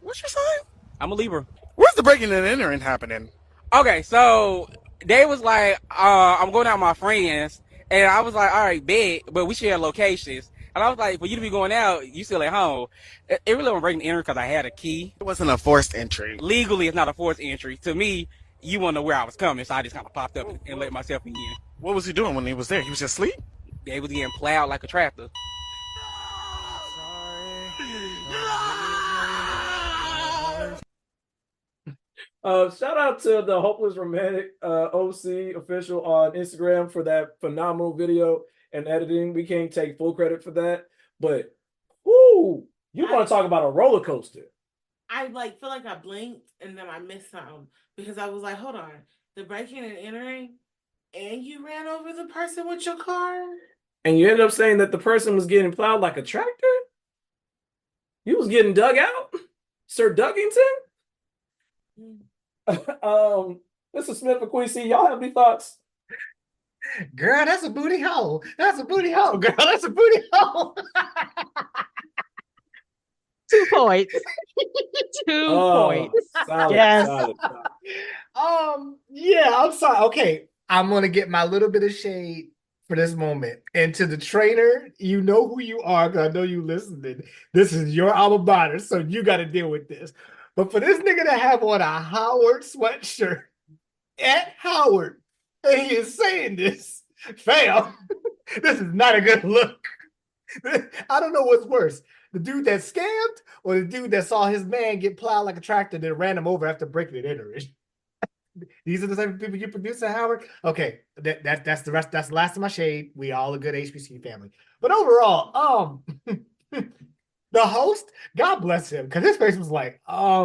What's your sign? I'm a Libra. Where's the breaking and entering happening? Okay, so they was like, I'm going out with my friends, and I was like, all right, bet, but we share locations. And I was like, for you to be going out, you still at home. It really wasn't breaking and entering because I had a key. It wasn't a forced entry. Legally, it's not a forced entry. To me, you want to know where I was coming, so I just kind of popped up and let myself in. What was he doing when he was there? He was just asleep? They was getting plowed like a tractor. Shout out to the Hopeless Romantic OC official on Instagram for that phenomenal video and editing. We can't take full credit for that, but whoo, you want to talk about a roller coaster? I like feel like I blinked and then I missed something because I was like, hold on, the breaking and entering, and you ran over the person with your car, And you ended up saying that the person was getting plowed like a tractor. You was getting dug out, Sir Duggington. Mr. Smith and Queasy, y'all have any thoughts? Girl, that's a booty hole. That's a booty hole, girl. That's a booty hole. 2 points. 2 points. Solid, Yes. solid. Yeah, I'm sorry. Okay, I'm gonna get my little bit of shade for this moment. And to the trainer, you know who you are, because I know you listening. This is your alma mater, so you got to deal with this. But for this nigga to have on a Howard sweatshirt at Howard, and he is saying this, fam, this is not a good look. I don't know what's worse. The dude that scammed or the dude that saw his man get plowed like a tractor and then ran him over after breaking and entering. These are the type of people you produce at Howard. Okay, that's the rest. That's the last of my shade. We all a good HBC family. But overall, the host, God bless him, because his face was like, I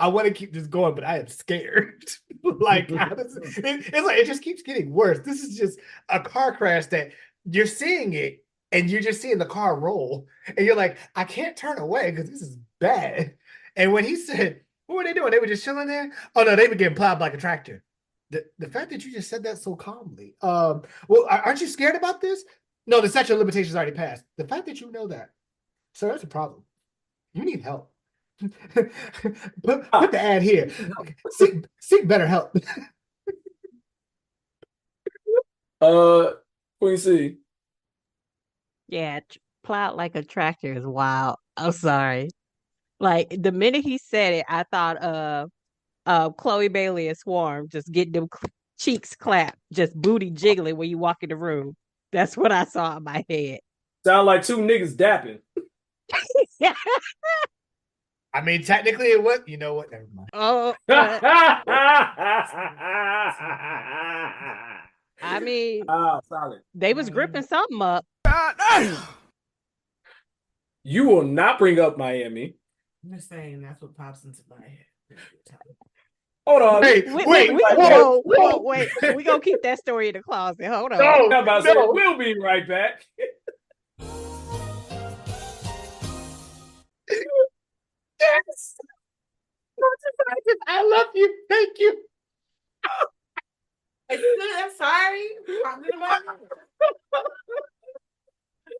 want to keep this going, but I am scared. Like, it's like it just keeps getting worse. This is just a car crash that you're seeing it, and you're just seeing the car roll, and you're like, I can't turn away because this is bad. And when he said, what were they doing? They were just chilling there? Oh, no, they were getting plowed like a tractor. The fact that you just said that so calmly. Well, aren't you scared about this? No, the statute of limitations already passed. The fact that you know that, sir, that's a problem. You need help. put the ad here. Seek better help. Quincy. Yeah, plowed like a tractor is wild. I'm sorry. Like the minute he said it, I thought of Chloe Bailey and Swarm just getting them cheeks clapped, just booty jiggling when you walk in the room. That's what I saw in my head. Sound like two niggas dapping. I mean, technically it was. You know what? Never mind. Oh, I mean, solid. they was gripping something up. You will not bring up Miami. I'm just saying that's what pops into my head. Hold on. Wait. Whoa, wait. We gonna keep that story in the closet. Hold on. I'm about to say, we'll be right back. Yes. I love you. Thank you. I'm sorry.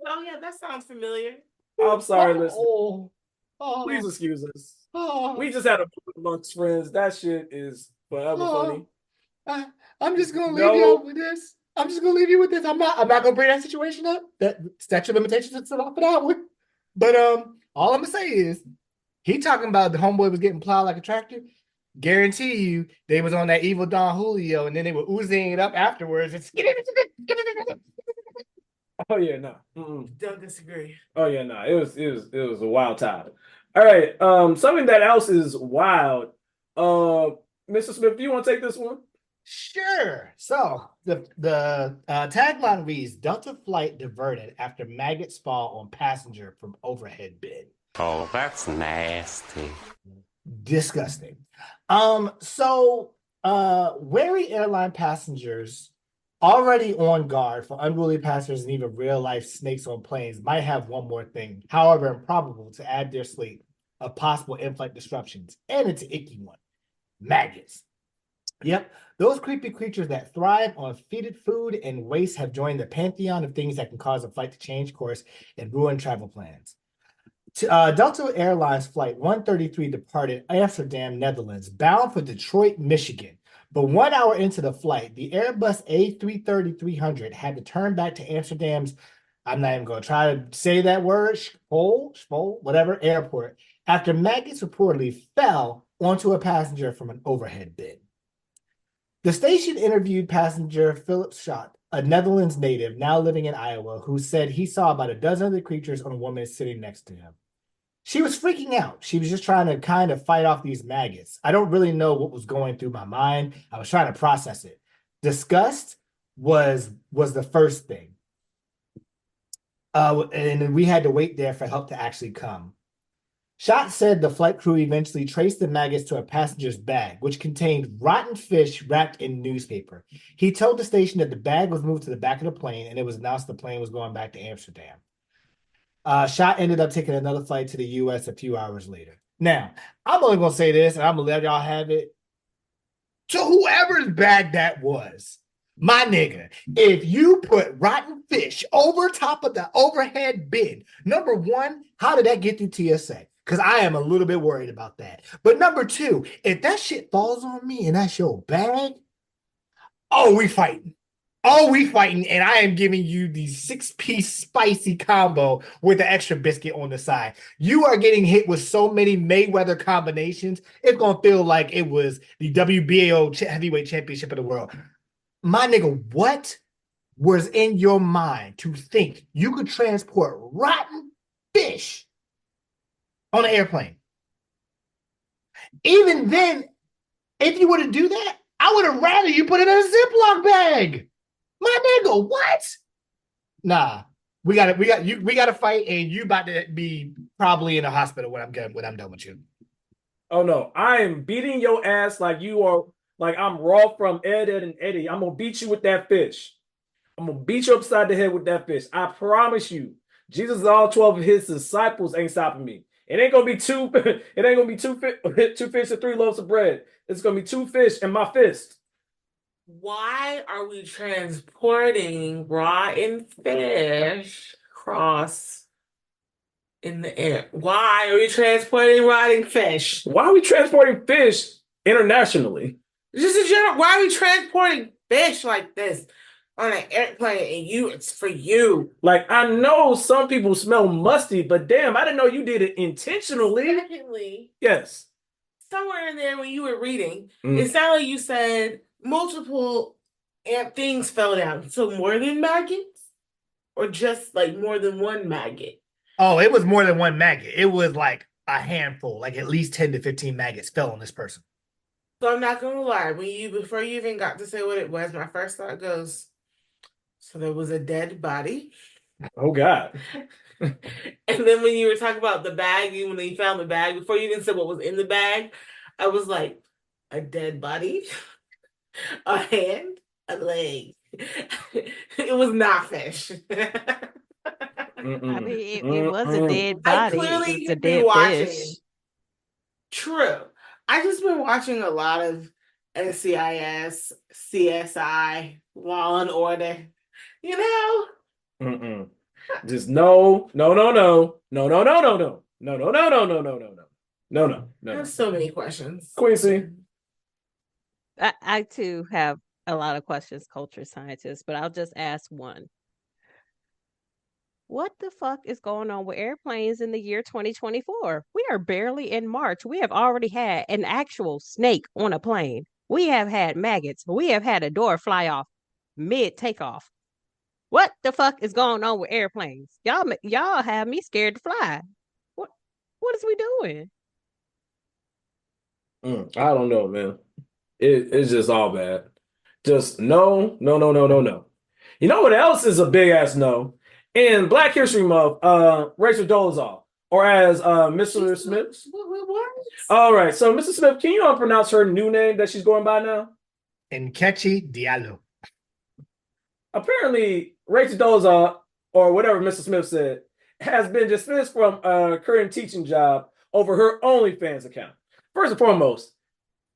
Oh yeah, that sounds familiar. I'm sorry, listen. Oh, Please excuse us. oh, We just had a moment amongst friends. That shit is forever funny. I'm just gonna leave you with this. I'm just gonna leave you with this. I'm not gonna bring that situation up. That statute of limitations is set off for that one. But all I'm gonna say is he talking about the homeboy was getting plowed like a tractor. Guarantee you they was on that Evil Don Julio, and then they were oozing it up afterwards. It's Oh yeah, no. Don't disagree. Oh yeah, no. It was a wild time. All right. Something that else is wild. Mr. Smith, do you want to take this one? Sure. So the tagline reads: Delta flight diverted after maggots fall on passenger from overhead bin. Oh, that's nasty. Disgusting. Wary airline passengers already on guard for unruly passengers and even real life snakes on planes might have one more thing, however improbable, to add their slate of possible in-flight disruptions. And it's an icky one: maggots. Yep, those creepy creatures that thrive on fetid food and waste have joined the pantheon of things that can cause a flight to change course and ruin travel plans. Delta Airlines Flight 133 departed Amsterdam, Netherlands, bound for Detroit, Michigan. But 1 hour into the flight, the Airbus A330-300 had to turn back to Amsterdam's, I'm not even going to try to say that word, Schiphol, whatever, airport, after maggots reportedly fell onto a passenger from an overhead bin. The station interviewed passenger Philip Schott, a Netherlands native now living in Iowa, who said he saw about a dozen of the creatures on a woman sitting next to him. She was freaking out. She was just trying to kind of fight off these maggots. I don't really know what was going through my mind. I was trying to process it. Disgust was the first thing. And we had to wait there for help to actually come. Schott said the flight crew eventually traced the maggots to a passenger's bag, which contained rotten fish wrapped in newspaper. He told the station that the bag was moved to the back of the plane, and it was announced the plane was going back to Amsterdam. Schott ended up taking another flight to the U.S. a few hours later. Now, I'm only going to say this, and I'm going to let y'all have it. To whoever's bag that was, my nigga, if you put rotten fish over top of the overhead bin, number one, how did that get through TSA? Because I am a little bit worried about that. But number two, if that shit falls on me and that's your bag, we fighting. We fighting, and I am giving you the 6-piece spicy combo with the extra biscuit on the side. You are getting hit with so many Mayweather combinations, it's going to feel like it was the WBO heavyweight championship of the world. My nigga, what was in your mind to think you could transport rotten fish on an airplane? Even then, if you were to do that, I would have rather you put it in a Ziploc bag. My nigga, what? Nah, we gotta fight, and you about to be probably in a hospital when I'm done with you. Oh no, I am beating your ass like you are, like I'm Raw from Ed, Ed, and Eddie. I'm gonna beat you with that fish. I'm gonna beat you upside the head with that fish. I promise you. Jesus and all 12 of his disciples ain't stopping me. It ain't gonna be two. It ain't gonna be two fish and 3 loaves of bread. It's gonna be 2 fish and my fist. Why are we transporting rotten fish across in the air? Why are we transporting rotting fish? Why are we transporting fish internationally? Just in general, why are we transporting fish like this on an airplane and it's for you? Like, I know some people smell musty, but damn, I didn't know you did it intentionally. Secondly, Yes. somewhere in there when you were reading, it sounded like you said multiple things fell down. So more than maggots? Or just like more than one maggot? Oh, it was more than one maggot. It was like a handful, like at least 10 to 15 maggots fell on this person. So I'm not gonna lie, before you even got to say what it was, my first thought goes, so there was a dead body. Oh God. And then when you were talking about the bag, when you found the bag, before you even said what was in the bag, I was like, a dead body, a hand, a leg. It was not fish. I mean, it was a dead body. I clearly It's a have been dead watching. fish. True. I just been watching a lot of NCIS, CSI, Law and Order. You know? Just no. I have so many questions. Quincy. I too have a lot of questions, culture scientists, but I'll just ask one. What the fuck is going on with airplanes in the year 2024? We are barely in March. We have already had an actual snake on a plane. We have had maggots. We have had a door fly off mid takeoff. What the fuck is going on with airplanes? Y'all have me scared to fly. What is we doing? I don't know, man. It's just all bad. Just no, no, no, no, no, no. You know what else is a big ass no? In Black History Month, Rachel Dolezal, or as Mr. Smith. What? All right, so Mr. Smith, can you pronounce her new name that she's going by now? Nkechi Diallo. Apparently, Rachel Dolezal, or whatever Mr. Smith said, has been dismissed from a current teaching job over her OnlyFans account. First and foremost,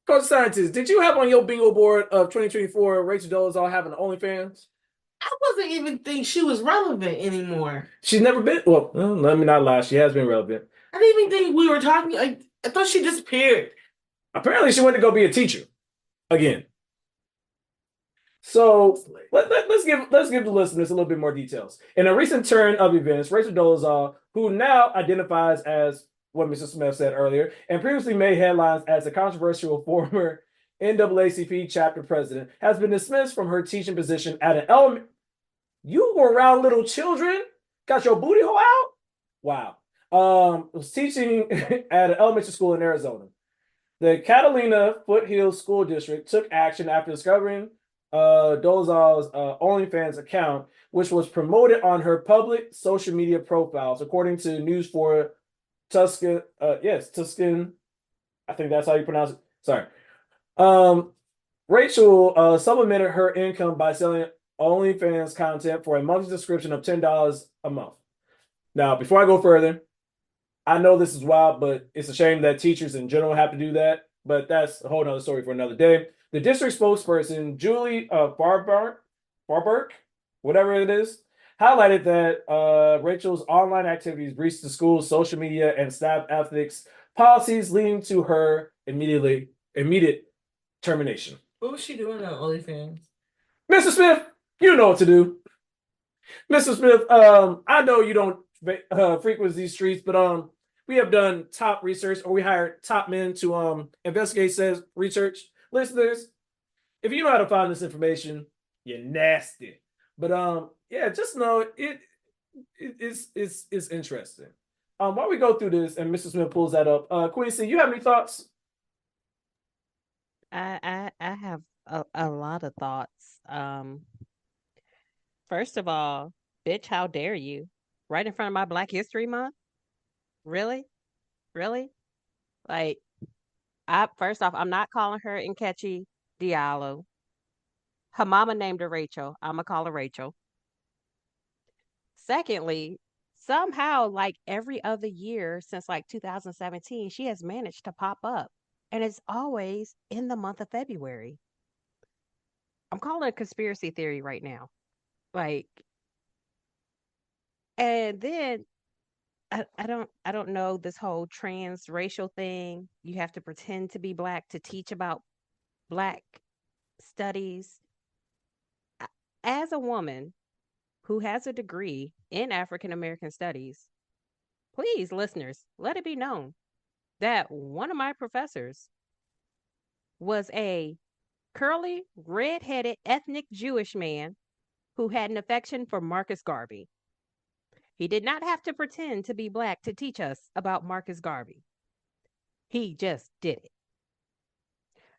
Coach Scientist, did you have on your bingo board of 2024 Rachel Dolezal having OnlyFans? I wasn't even think she was relevant anymore. She's never been. Well, let me not lie. She has been relevant. I didn't even think we were talking. I thought she disappeared. Apparently, she went to go be a teacher again. So let's give the listeners a little bit more details. In a recent turn of events, Rachel Dolezal, who now identifies as what Mr. Smith said earlier, and previously made headlines as a controversial former NAACP chapter president, has been dismissed from her teaching position at an element. You were around little children, got your booty hole out. Wow. Was teaching at an elementary school in Arizona. The Catalina Foothills School District took action after discovering Dolezal's OnlyFans account, which was promoted on her public social media profiles, according to News for Tuscan. Tuscan. I think that's how you pronounce it. Sorry. Rachel supplemented her income by selling OnlyFans content for a monthly subscription of $10 a month. Now, before I go further, I know this is wild, but it's a shame that teachers in general have to do that. But that's a whole nother story for another day. The district spokesperson, Julie Barberk, whatever it is, highlighted that Rachel's online activities breached the school's social media and staff ethics policies, leading to her immediate termination. What was she doing on OnlyFans? Mr. Smith, you know what to do. Mr. Smith, I know you don't frequent these streets, but we have done top research, or we hired top men to investigate said research. Listeners, if you know how to find this information, you're nasty. But yeah, just know it's interesting. While we go through this, and Mr. Smith pulls that up, Quincy, you have any thoughts? I have a lot of thoughts. First of all, bitch, how dare you? Right in front of my Black History Month? Really? Really? Like, first off, I'm not calling her Nkechi Diallo. Her mama named her Rachel. I'm gonna call her Rachel. Secondly, somehow, like every other year since like 2017, she has managed to pop up. And it's always in the month of February. I'm calling it a conspiracy theory right now. Like, and then I don't know this whole transracial thing. You have to pretend to be Black to teach about Black studies. As a woman who has a degree in African American studies, please, listeners, let it be known that one of my professors was a curly, red-headed, ethnic Jewish man who had an affection for Marcus Garvey. He did not have to pretend to be Black to teach us about Marcus Garvey. He just did it.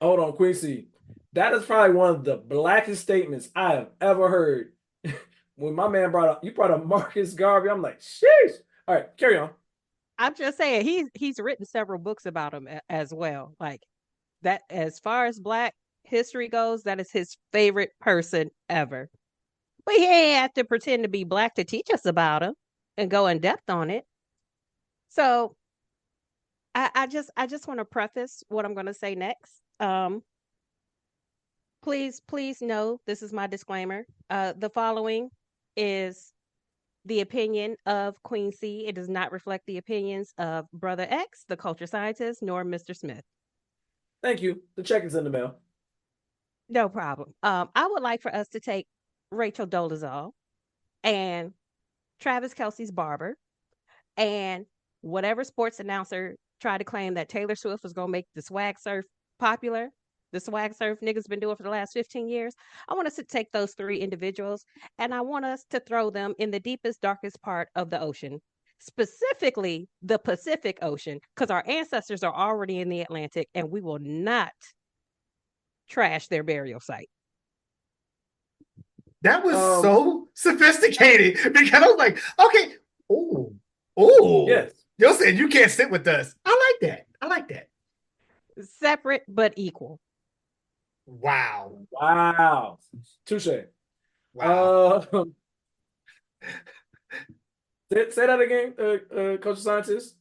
Hold on, Quincy. That is probably one of the blackest statements I have ever heard. When my man brought up Marcus Garvey, I'm like, sheesh. All right, carry on. I'm just saying he's written several books about him as well. Like that, as far as Black history goes, that is his favorite person ever. But he ain't have to pretend to be Black to teach us about him and go in depth on it. So I just want to preface what I'm going to say next. Please know this is my disclaimer. The following is the opinion of Queen C. It does not reflect the opinions of Brother X, the culture scientist, nor Mr. Smith. Thank you. The check is in the mail. No problem. I would like for us to take Rachel Dolezal and Travis Kelce's barber and whatever sports announcer tried to claim that Taylor Swift was going to make the swag surf popular. The swag surf niggas been doing for the last 15 years. I want us to take those three individuals and I want us to throw them in the deepest, darkest part of the ocean, specifically the Pacific Ocean, because our ancestors are already in the Atlantic and we will not trash their burial site. That was so sophisticated because I was like, okay, Yes. you said you can't sit with us. I like that. I like that. Separate but equal. Wow. Wow. Touche. Wow. Say that again, Coach Scientist.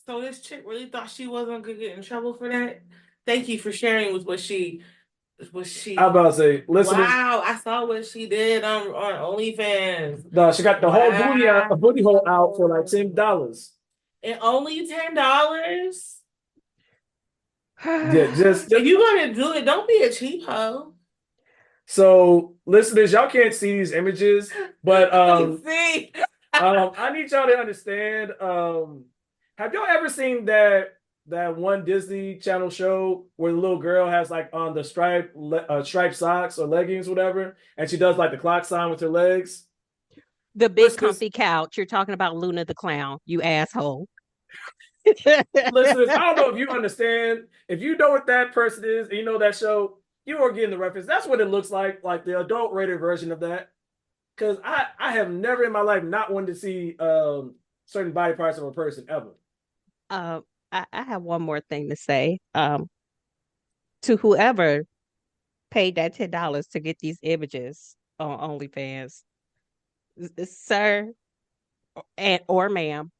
So this chick really thought she wasn't gonna get in trouble for that. Thank you for sharing with what she. I'm about to say, listen. Wow, I saw what she did on OnlyFans. No, she got the whole booty hole out for like $10. And only $10. Yeah, just if you're gonna do it, don't be a cheap hoe. So, listeners, y'all can't see these images, but see. I need y'all to understand. Have y'all ever seen that one Disney Channel show where the little girl has like on the striped socks or leggings, whatever, and she does like the clock sign with her legs? The big comfy couch. You're talking about Luna the clown, you asshole. Listeners, I don't know if you understand. If you know what that person is, and you know that show, you are getting the reference. That's what it looks like the adult rated version of that. Because I have never in my life not wanted to see certain body parts of a person ever. I have one more thing to say. To whoever paid that $10 to get these images on OnlyFans, sir, or ma'am,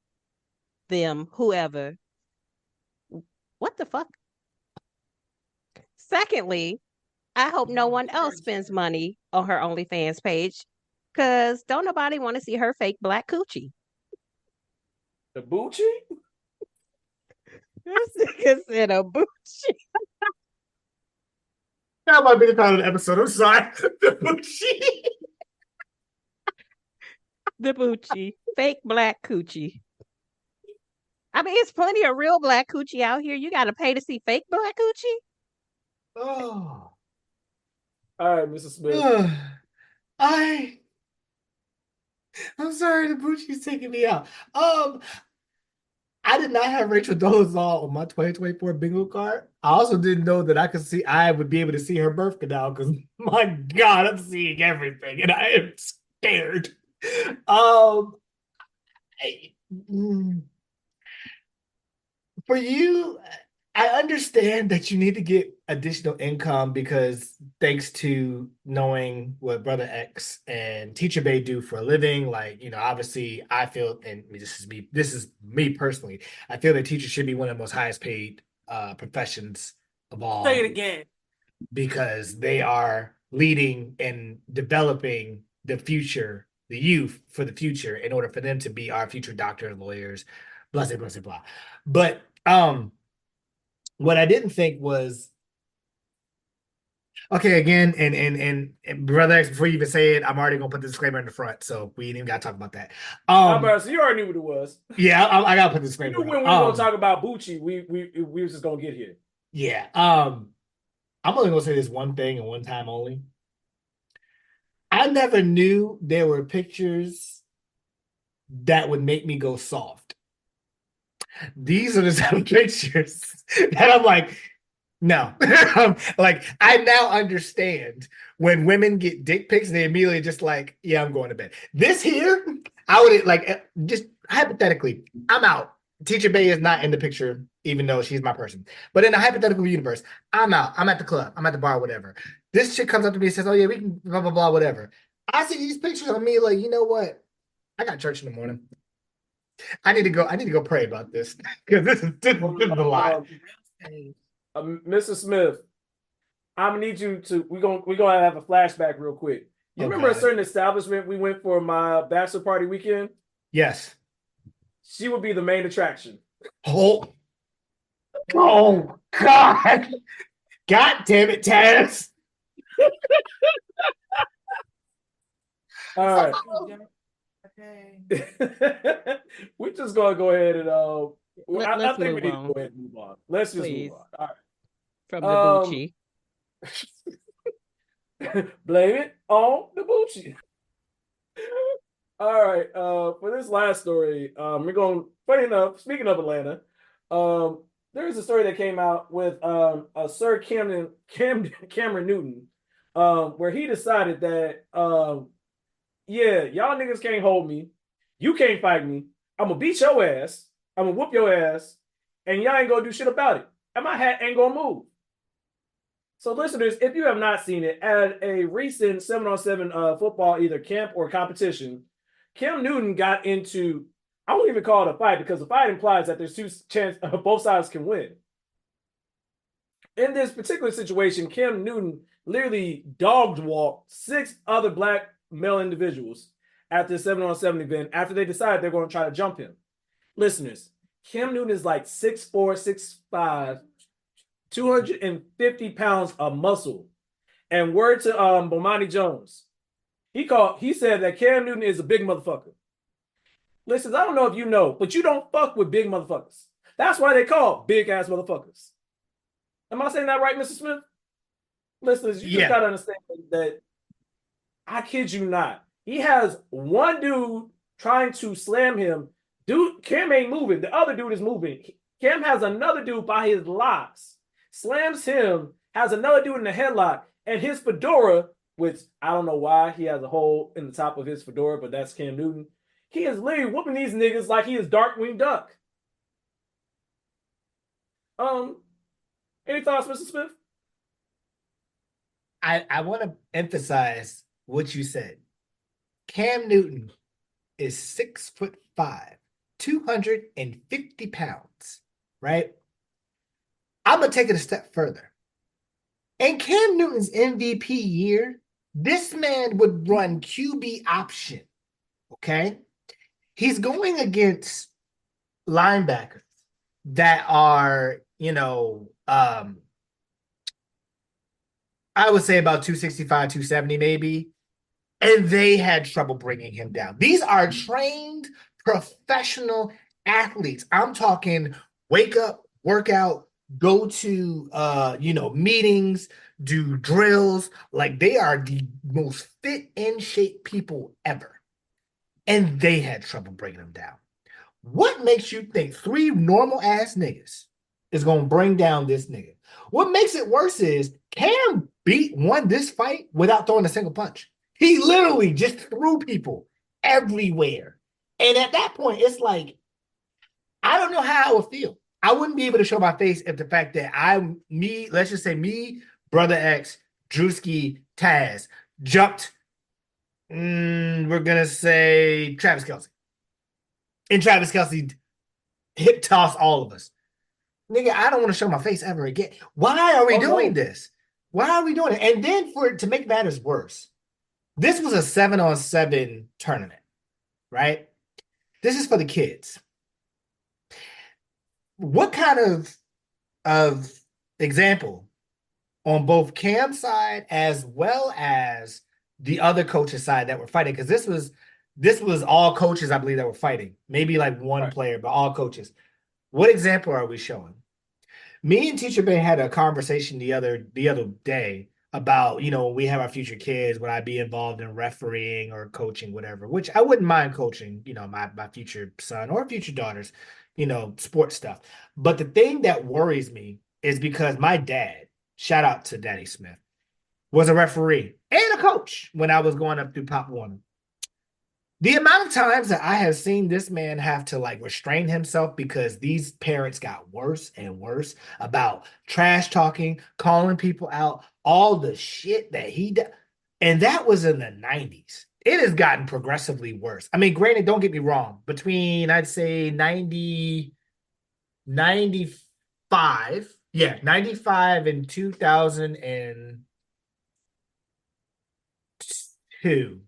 them, whoever, what the fuck? Secondly, I hope no one else spends money on her OnlyFans page, because don't nobody want to see her fake black coochie. The Boochie? This nigga said a Boochie. That might be the title of the episode. I'm sorry. The Boochie. The Boochie. Fake black coochie. I mean, it's plenty of real black coochie out here. You got to pay to see fake black coochie? Oh. All right, Mrs. Smith. I'm sorry, the Boochie's taking me out. I did not have Rachel Dolezal on my 2024 bingo card. I also didn't know that I would be able to see her birth canal because my God, I'm seeing everything and I am scared. For you, I understand that you need to get additional income because thanks to knowing what Brother X and Teacher Bay do for a living, obviously I feel, and this is me personally, I feel that teachers should be one of the most highest paid professions of all. Say it again. Because they are leading and developing the future, the youth for the future in order for them to be our future doctors, lawyers, blah, blah, blah, blah. But what I didn't think was, okay, again, and Brother X, before you even say it, I'm already gonna put the disclaimer in the front, so we ain't even gotta talk about that. So you already knew what it was. Yeah, I gotta put the disclaimer. You knew when we were gonna talk about Boochie, we were just gonna get here. Yeah. I'm only gonna say this one thing and one time only. I never knew there were pictures that would make me go soft. These are the type of pictures that I'm like, no. Like, I now understand when women get dick pics, they immediately just like, yeah, I'm going to bed. This here, I would like, just hypothetically, I'm out. Teacher Bay is not in the picture, even though she's my person. But in a hypothetical universe, I'm out. I'm at the club. I'm at the bar, whatever. This chick comes up to me and says, oh yeah, we can blah, blah, blah, whatever. I see these pictures of me like, you know what? I got church in the morning. I need to go pray about this because this is a lot. Mrs. Smith, I'm gonna need you to we're gonna have a flashback real quick. You remember a certain establishment we went for my bachelor party weekend? Yes. She would be the main attraction. Oh God. God damn it, Taz. All right. Okay. We're just gonna go ahead and I think we need to go ahead and move on. Let's just move on. All right. From the Boochie. Blame it on the Boochie. All right. For this last story, we're going. Funny enough, speaking of Atlanta, there is a story that came out with Sir Cameron Newton, where he decided that, yeah, y'all niggas can't hold me. You can't fight me. I'm gonna beat your ass. I'm gonna whoop your ass, and y'all ain't gonna do shit about it. And my hat ain't gonna move. So, listeners, if you have not seen it, at a recent 7-on-7 football either camp or competition, Cam Newton got into, I won't even call it a fight because the fight implies that there's two chances both sides can win. In this particular situation, Cam Newton literally dog walked 6 other black male individuals at this 7-on-7 event after they decided they're going to try to jump him. Listeners, Cam Newton is like 6'4", 6'5", 250 pounds of muscle. And word to Bomani Jones, he said that Cam Newton is a big motherfucker. Listen, I don't know if you know, but you don't fuck with big motherfuckers. That's why they call big ass motherfuckers. Am I saying that right, Mr. Smith? Listeners, you just gotta understand that I kid you not. He has one dude trying to slam him. Dude, Cam ain't moving. The other dude is moving. Cam has another dude by his locks, slams him, has another dude in the headlock, and his fedora, which I don't know why he has a hole in the top of his fedora, but that's Cam Newton. He is literally whooping these niggas like he is Darkwing Duck. Any thoughts, Mr. Smith? I want to emphasize what you said. Cam Newton is 6'5", 250 pounds, right? I'm going to take it a step further. In Cam Newton's MVP year, this man would run QB option, okay? He's going against linebackers that are, I would say about 265, 270 maybe, and they had trouble bringing him down. These are trained professional athletes. I'm talking wake up, work out, go to meetings, do drills. Like, they are the most fit in shape people ever, and they had trouble bringing him down. What makes you think 3 normal ass niggas is gonna bring down this nigga? What makes it worse is Cam won this fight without throwing a single punch. He literally just threw people everywhere. And at that point, it's like, I don't know how I would feel. I wouldn't be able to show my face if the fact that let's just say me, Brother X, Drewski, Taz, jumped, we're gonna say Travis Kelce. And Travis Kelce hip toss all of us. Nigga, I don't want to show my face ever again. Why are we doing this? Why are we doing it? And then to make matters worse, this was a 7-on-7 tournament, right? This is for the kids. What kind of example on both Cam's side as well as the other coach's side that were fighting? Because this was all coaches, I believe, that were fighting. Maybe like one player, but all coaches. What example are we showing? Me and Teacher Bay had a conversation the other day about, when we have our future kids, would I be involved in refereeing or coaching, whatever, which I wouldn't mind coaching, my future son or future daughters, sports stuff. But the thing that worries me is because my dad, shout out to Daddy Smith, was a referee and a coach when I was going up through Pop Warner. The amount of times that I have seen this man have to restrain himself because these parents got worse and worse about trash talking, calling people out, all the shit that he did. And that was in the 90s. It has gotten progressively worse. I mean, granted, don't get me wrong. Between, I'd say 95 and 2002.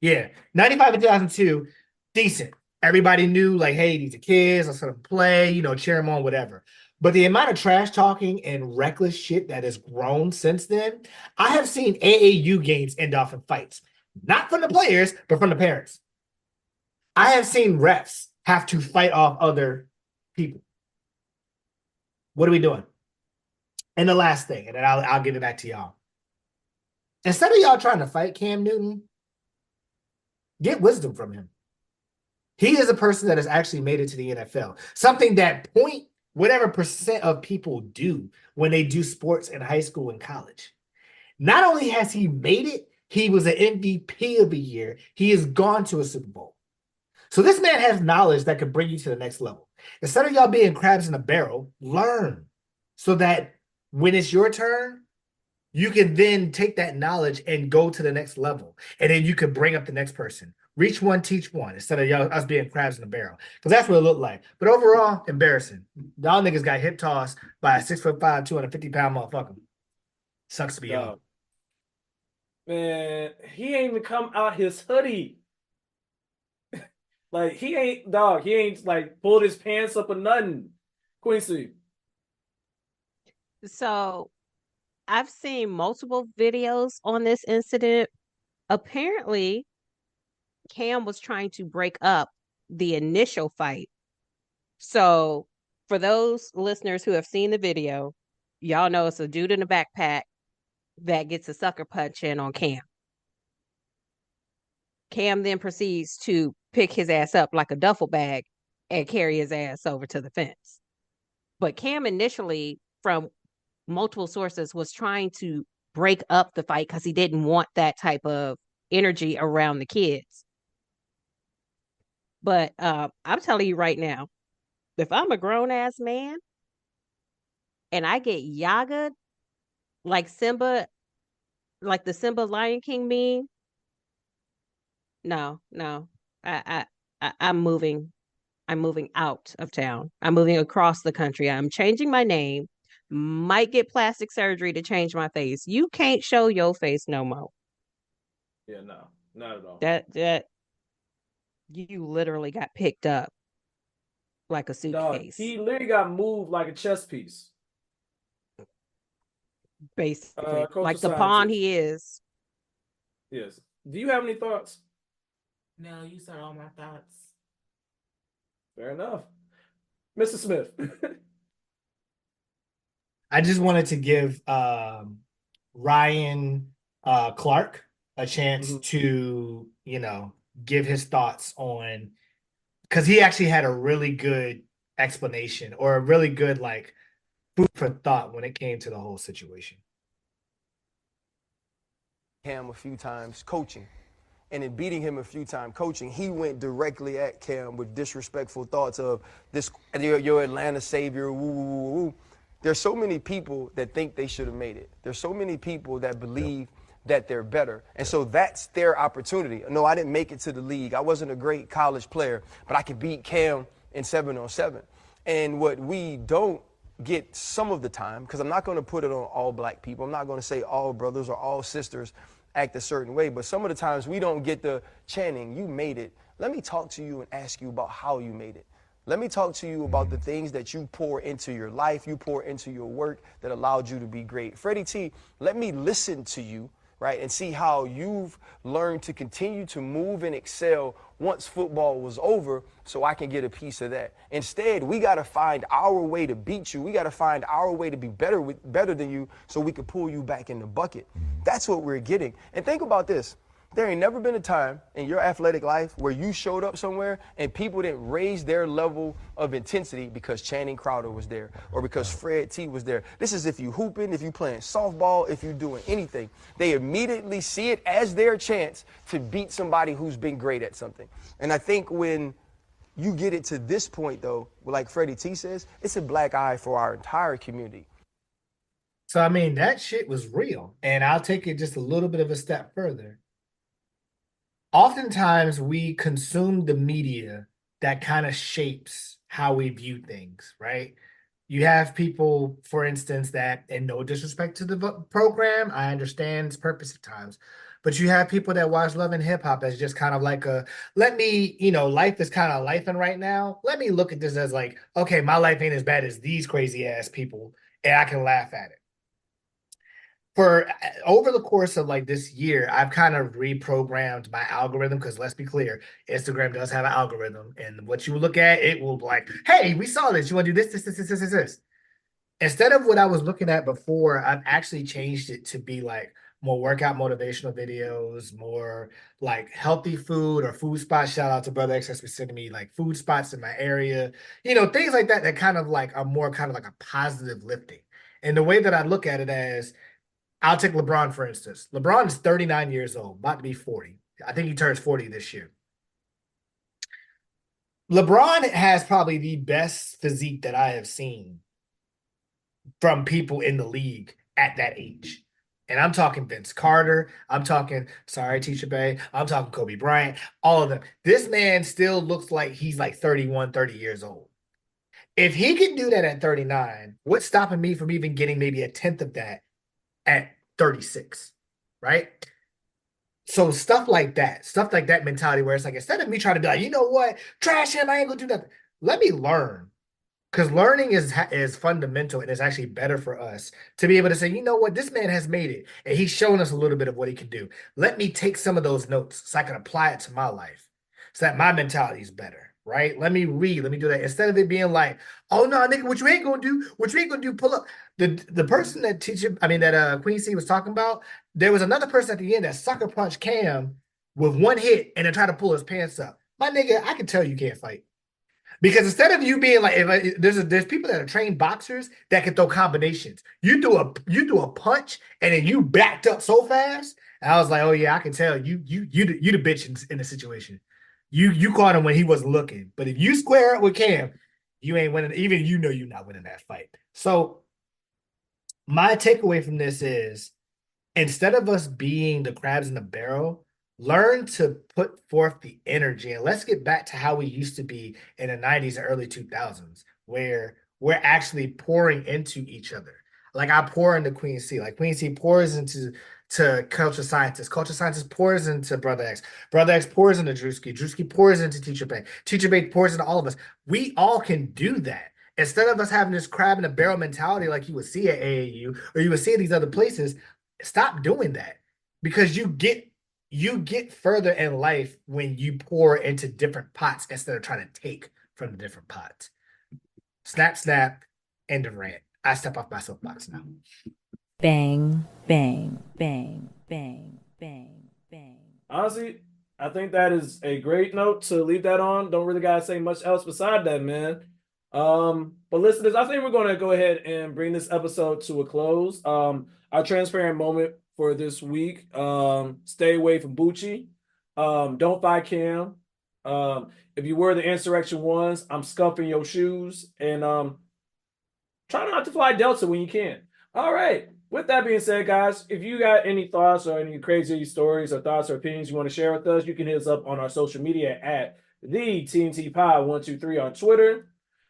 Yeah, 95 and 2002, decent. Everybody knew, hey, these are kids, let's let them play, cheer them on, whatever. But the amount of trash talking and reckless shit that has grown since then, I have seen AAU games end off in fights. Not from the players, but from the parents. I have seen refs have to fight off other people. What are we doing? And the last thing, and then I'll give it back to y'all. Instead of y'all trying to fight Cam Newton, get wisdom from him. He is a person that has actually made it to the NFL. Something that whatever percent of people do when they do sports in high school and college. Not only has he made it, he was an MVP of the year. He has gone to a Super Bowl. So this man has knowledge that could bring you to the next level. Instead of y'all being crabs in a barrel, learn so that when it's your turn, you can then take that knowledge and go to the next level. And then you can bring up the next person. Reach one, teach one, instead of y'all us being crabs in a barrel. Because that's what it looked like. But overall, embarrassing. Y'all niggas got hip tossed by a 6'5", 250-pound motherfucker. Sucks to be y'all. Dog. Man, he ain't even come out his hoodie. Like, he ain't like pulled his pants up or nothing. Quincy. So I've seen multiple videos on this incident. Apparently, Cam was trying to break up the initial fight. So for those listeners who have seen the video, y'all know it's a dude in a backpack that gets a sucker punch in on Cam. Cam then proceeds to pick his ass up like a duffel bag and carry his ass over to the fence. But Cam initially, from multiple sources, was trying to break up the fight because he didn't want that type of energy around the kids. But I'm telling you right now, if I'm a grown-ass man and I get yaga'd like Simba, like the Simba Lion King meme, no. I'm moving. I'm moving out of town. I'm moving across the country. I'm changing my name. Might get plastic surgery to change my face. You can't show your face no more. Yeah, no, not at all. That you literally got picked up like a Dog, suitcase. he literally got moved like a chess piece. Basically, Cultural like the pawn scientist. he is. Yes. Do you have any thoughts? No, you said all my thoughts. Fair enough. Mr. Smith. I just wanted to give Ryan Clark a chance to, give his thoughts on, because he actually had a really good explanation or a really good food for thought when it came to the whole situation. Cam a few times coaching, and in beating him a few times coaching, he went directly at Cam with disrespectful thoughts of this, your Atlanta savior, woo, woo, woo, woo. There's so many people that think they should have made it. There's so many people that believe that they're better. And so that's their opportunity. No, I didn't make it to the league. I wasn't a great college player, but I could beat Cam in 7-on-7. And what we don't get some of the time, because I'm not going to put it on all black people. I'm not going to say all brothers or all sisters act a certain way, but some of the times we don't get the Channing, you made it. Let me talk to you and ask you about how you made it. Let me talk to you about the things that you pour into your life, you pour into your work that allowed you to be great. Freddie T, let me listen to you, right, and see how you've learned to continue to move and excel once football was over so I can get a piece of that. Instead, we got to find our way to beat you. We got to find our way to be better than you so we can pull you back in the bucket. That's what we're getting. And think about this. There ain't never been a time in your athletic life where you showed up somewhere and people didn't raise their level of intensity because Channing Crowder was there or because Fred T was there. This is if you hooping, if you playing softball, if you doing anything. They immediately see it as their chance to beat somebody who's been great at something. And I think when you get it to this point, though, like Freddie T says, it's a black eye for our entire community. So, I mean, that shit was real. And I'll take it just a little bit of a step further. Oftentimes we consume the media that kind of shapes how we view things, right? You have people, for instance, that, and no disrespect to the program, I understand its purpose at times, but you have people that watch Love and Hip Hop as just kind of like life is kind of lifing right now. Let me look at this as like, okay, my life ain't as bad as these crazy ass people, and I can laugh at it. For over the course of this year, I've kind of reprogrammed my algorithm because let's be clear, Instagram does have an algorithm, and what you look at, it will be like, hey, we saw this. You want to do this. Instead of what I was looking at before, I've actually changed it to be more workout motivational videos, more healthy food or food spots. Shout out to Brother X that's been sending me food spots in my area, things like that kind of are more kind of a positive lifting. And the way that I look at it as I'll take LeBron, for instance. LeBron is 39 years old, about to be 40. I think he turns 40 this year. LeBron has probably the best physique that I have seen from people in the league at that age. And I'm talking Vince Carter. I'm talking, sorry, Tisha Bay. I'm talking Kobe Bryant, all of them. This man still looks like he's like 31, 30 years old. If he can do that at 39, what's stopping me from even getting maybe a tenth of that at 36, right? So stuff like that mentality where it's like, instead of me trying to be like, you know what, trash him, I ain't gonna do nothing. Let me learn. Because learning is fundamental and is actually better for us to be able to say, you know what, this man has made it and he's shown us a little bit of what he can do. Let me take some of those notes so I can apply it to my life so that my mentality is better, right? Let me read, let me do that. Instead of it being like, oh no, nigga, what you ain't gonna do, pull up. The person that Queen C was talking about, there was another person at the end that sucker punched Cam with one hit and then tried to pull his pants up. My nigga, I can tell you can't fight. Because instead of you being like, there's people that are trained boxers that can throw combinations. You do a punch and then you backed up so fast. And I was like, oh yeah, I can tell you the bitch in the situation. You caught him when he wasn't looking. But if you square up with Cam, you ain't winning. Even you're not winning that fight. So my takeaway from this is, instead of us being the crabs in the barrel, learn to put forth the energy, and let's get back to how we used to be in the 90s and early 2000s, where we're actually pouring into each other. Like I pour into Queen C, like Queen C pours into Culture Scientist. Culture Scientist pours into Brother X. Brother X pours into Drewski. Drewski pours into Teacher Bay. Teacher Bay pours into all of us. We all can do that. Instead of us having this crab in a barrel mentality like you would see at AAU or you would see at these other places, stop doing that, because you get further in life when you pour into different pots instead of trying to take from the different pots. Snap, snap, end of rant. I step off my soapbox now. Bang, bang, bang, bang, bang, bang. Honestly, I think that is a great note to leave that on. Don't really gotta say much else beside that, man. But listeners, I think we're gonna go ahead and bring this episode to a close. Our transparent moment for this week. Stay away from Boochie. Don't fight Cam. If you were the Insurrection ones, I'm scuffing your shoes. And try not to fly Delta when you can. All right. With that being said, guys, if you got any thoughts or any crazy stories or thoughts or opinions you want to share with us, you can hit us up on our social media at the TNT Pod 123 on Twitter,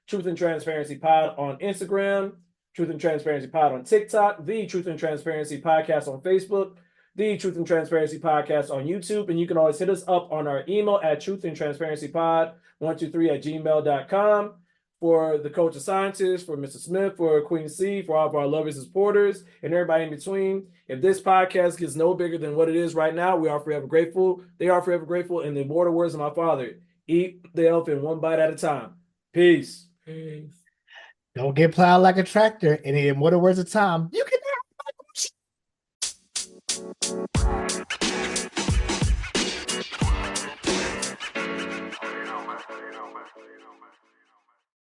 Truth and Transparency Pod on Instagram, Truth and Transparency Pod on TikTok, the Truth and Transparency Podcast on Facebook, the Truth and Transparency Podcast on YouTube, and you can always hit us up on our email at truthandtransparencypod123@gmail.com. For the Culture Scientist, for Mr. Smith, for Queen C, for all of our lovers and supporters, and everybody in between. If this podcast gets no bigger than what it is right now, we are forever grateful. They are forever grateful. And the immortal words of my father: eat the elephant one bite at a time. Peace. Don't get plowed like a tractor. And in immortal words of time, you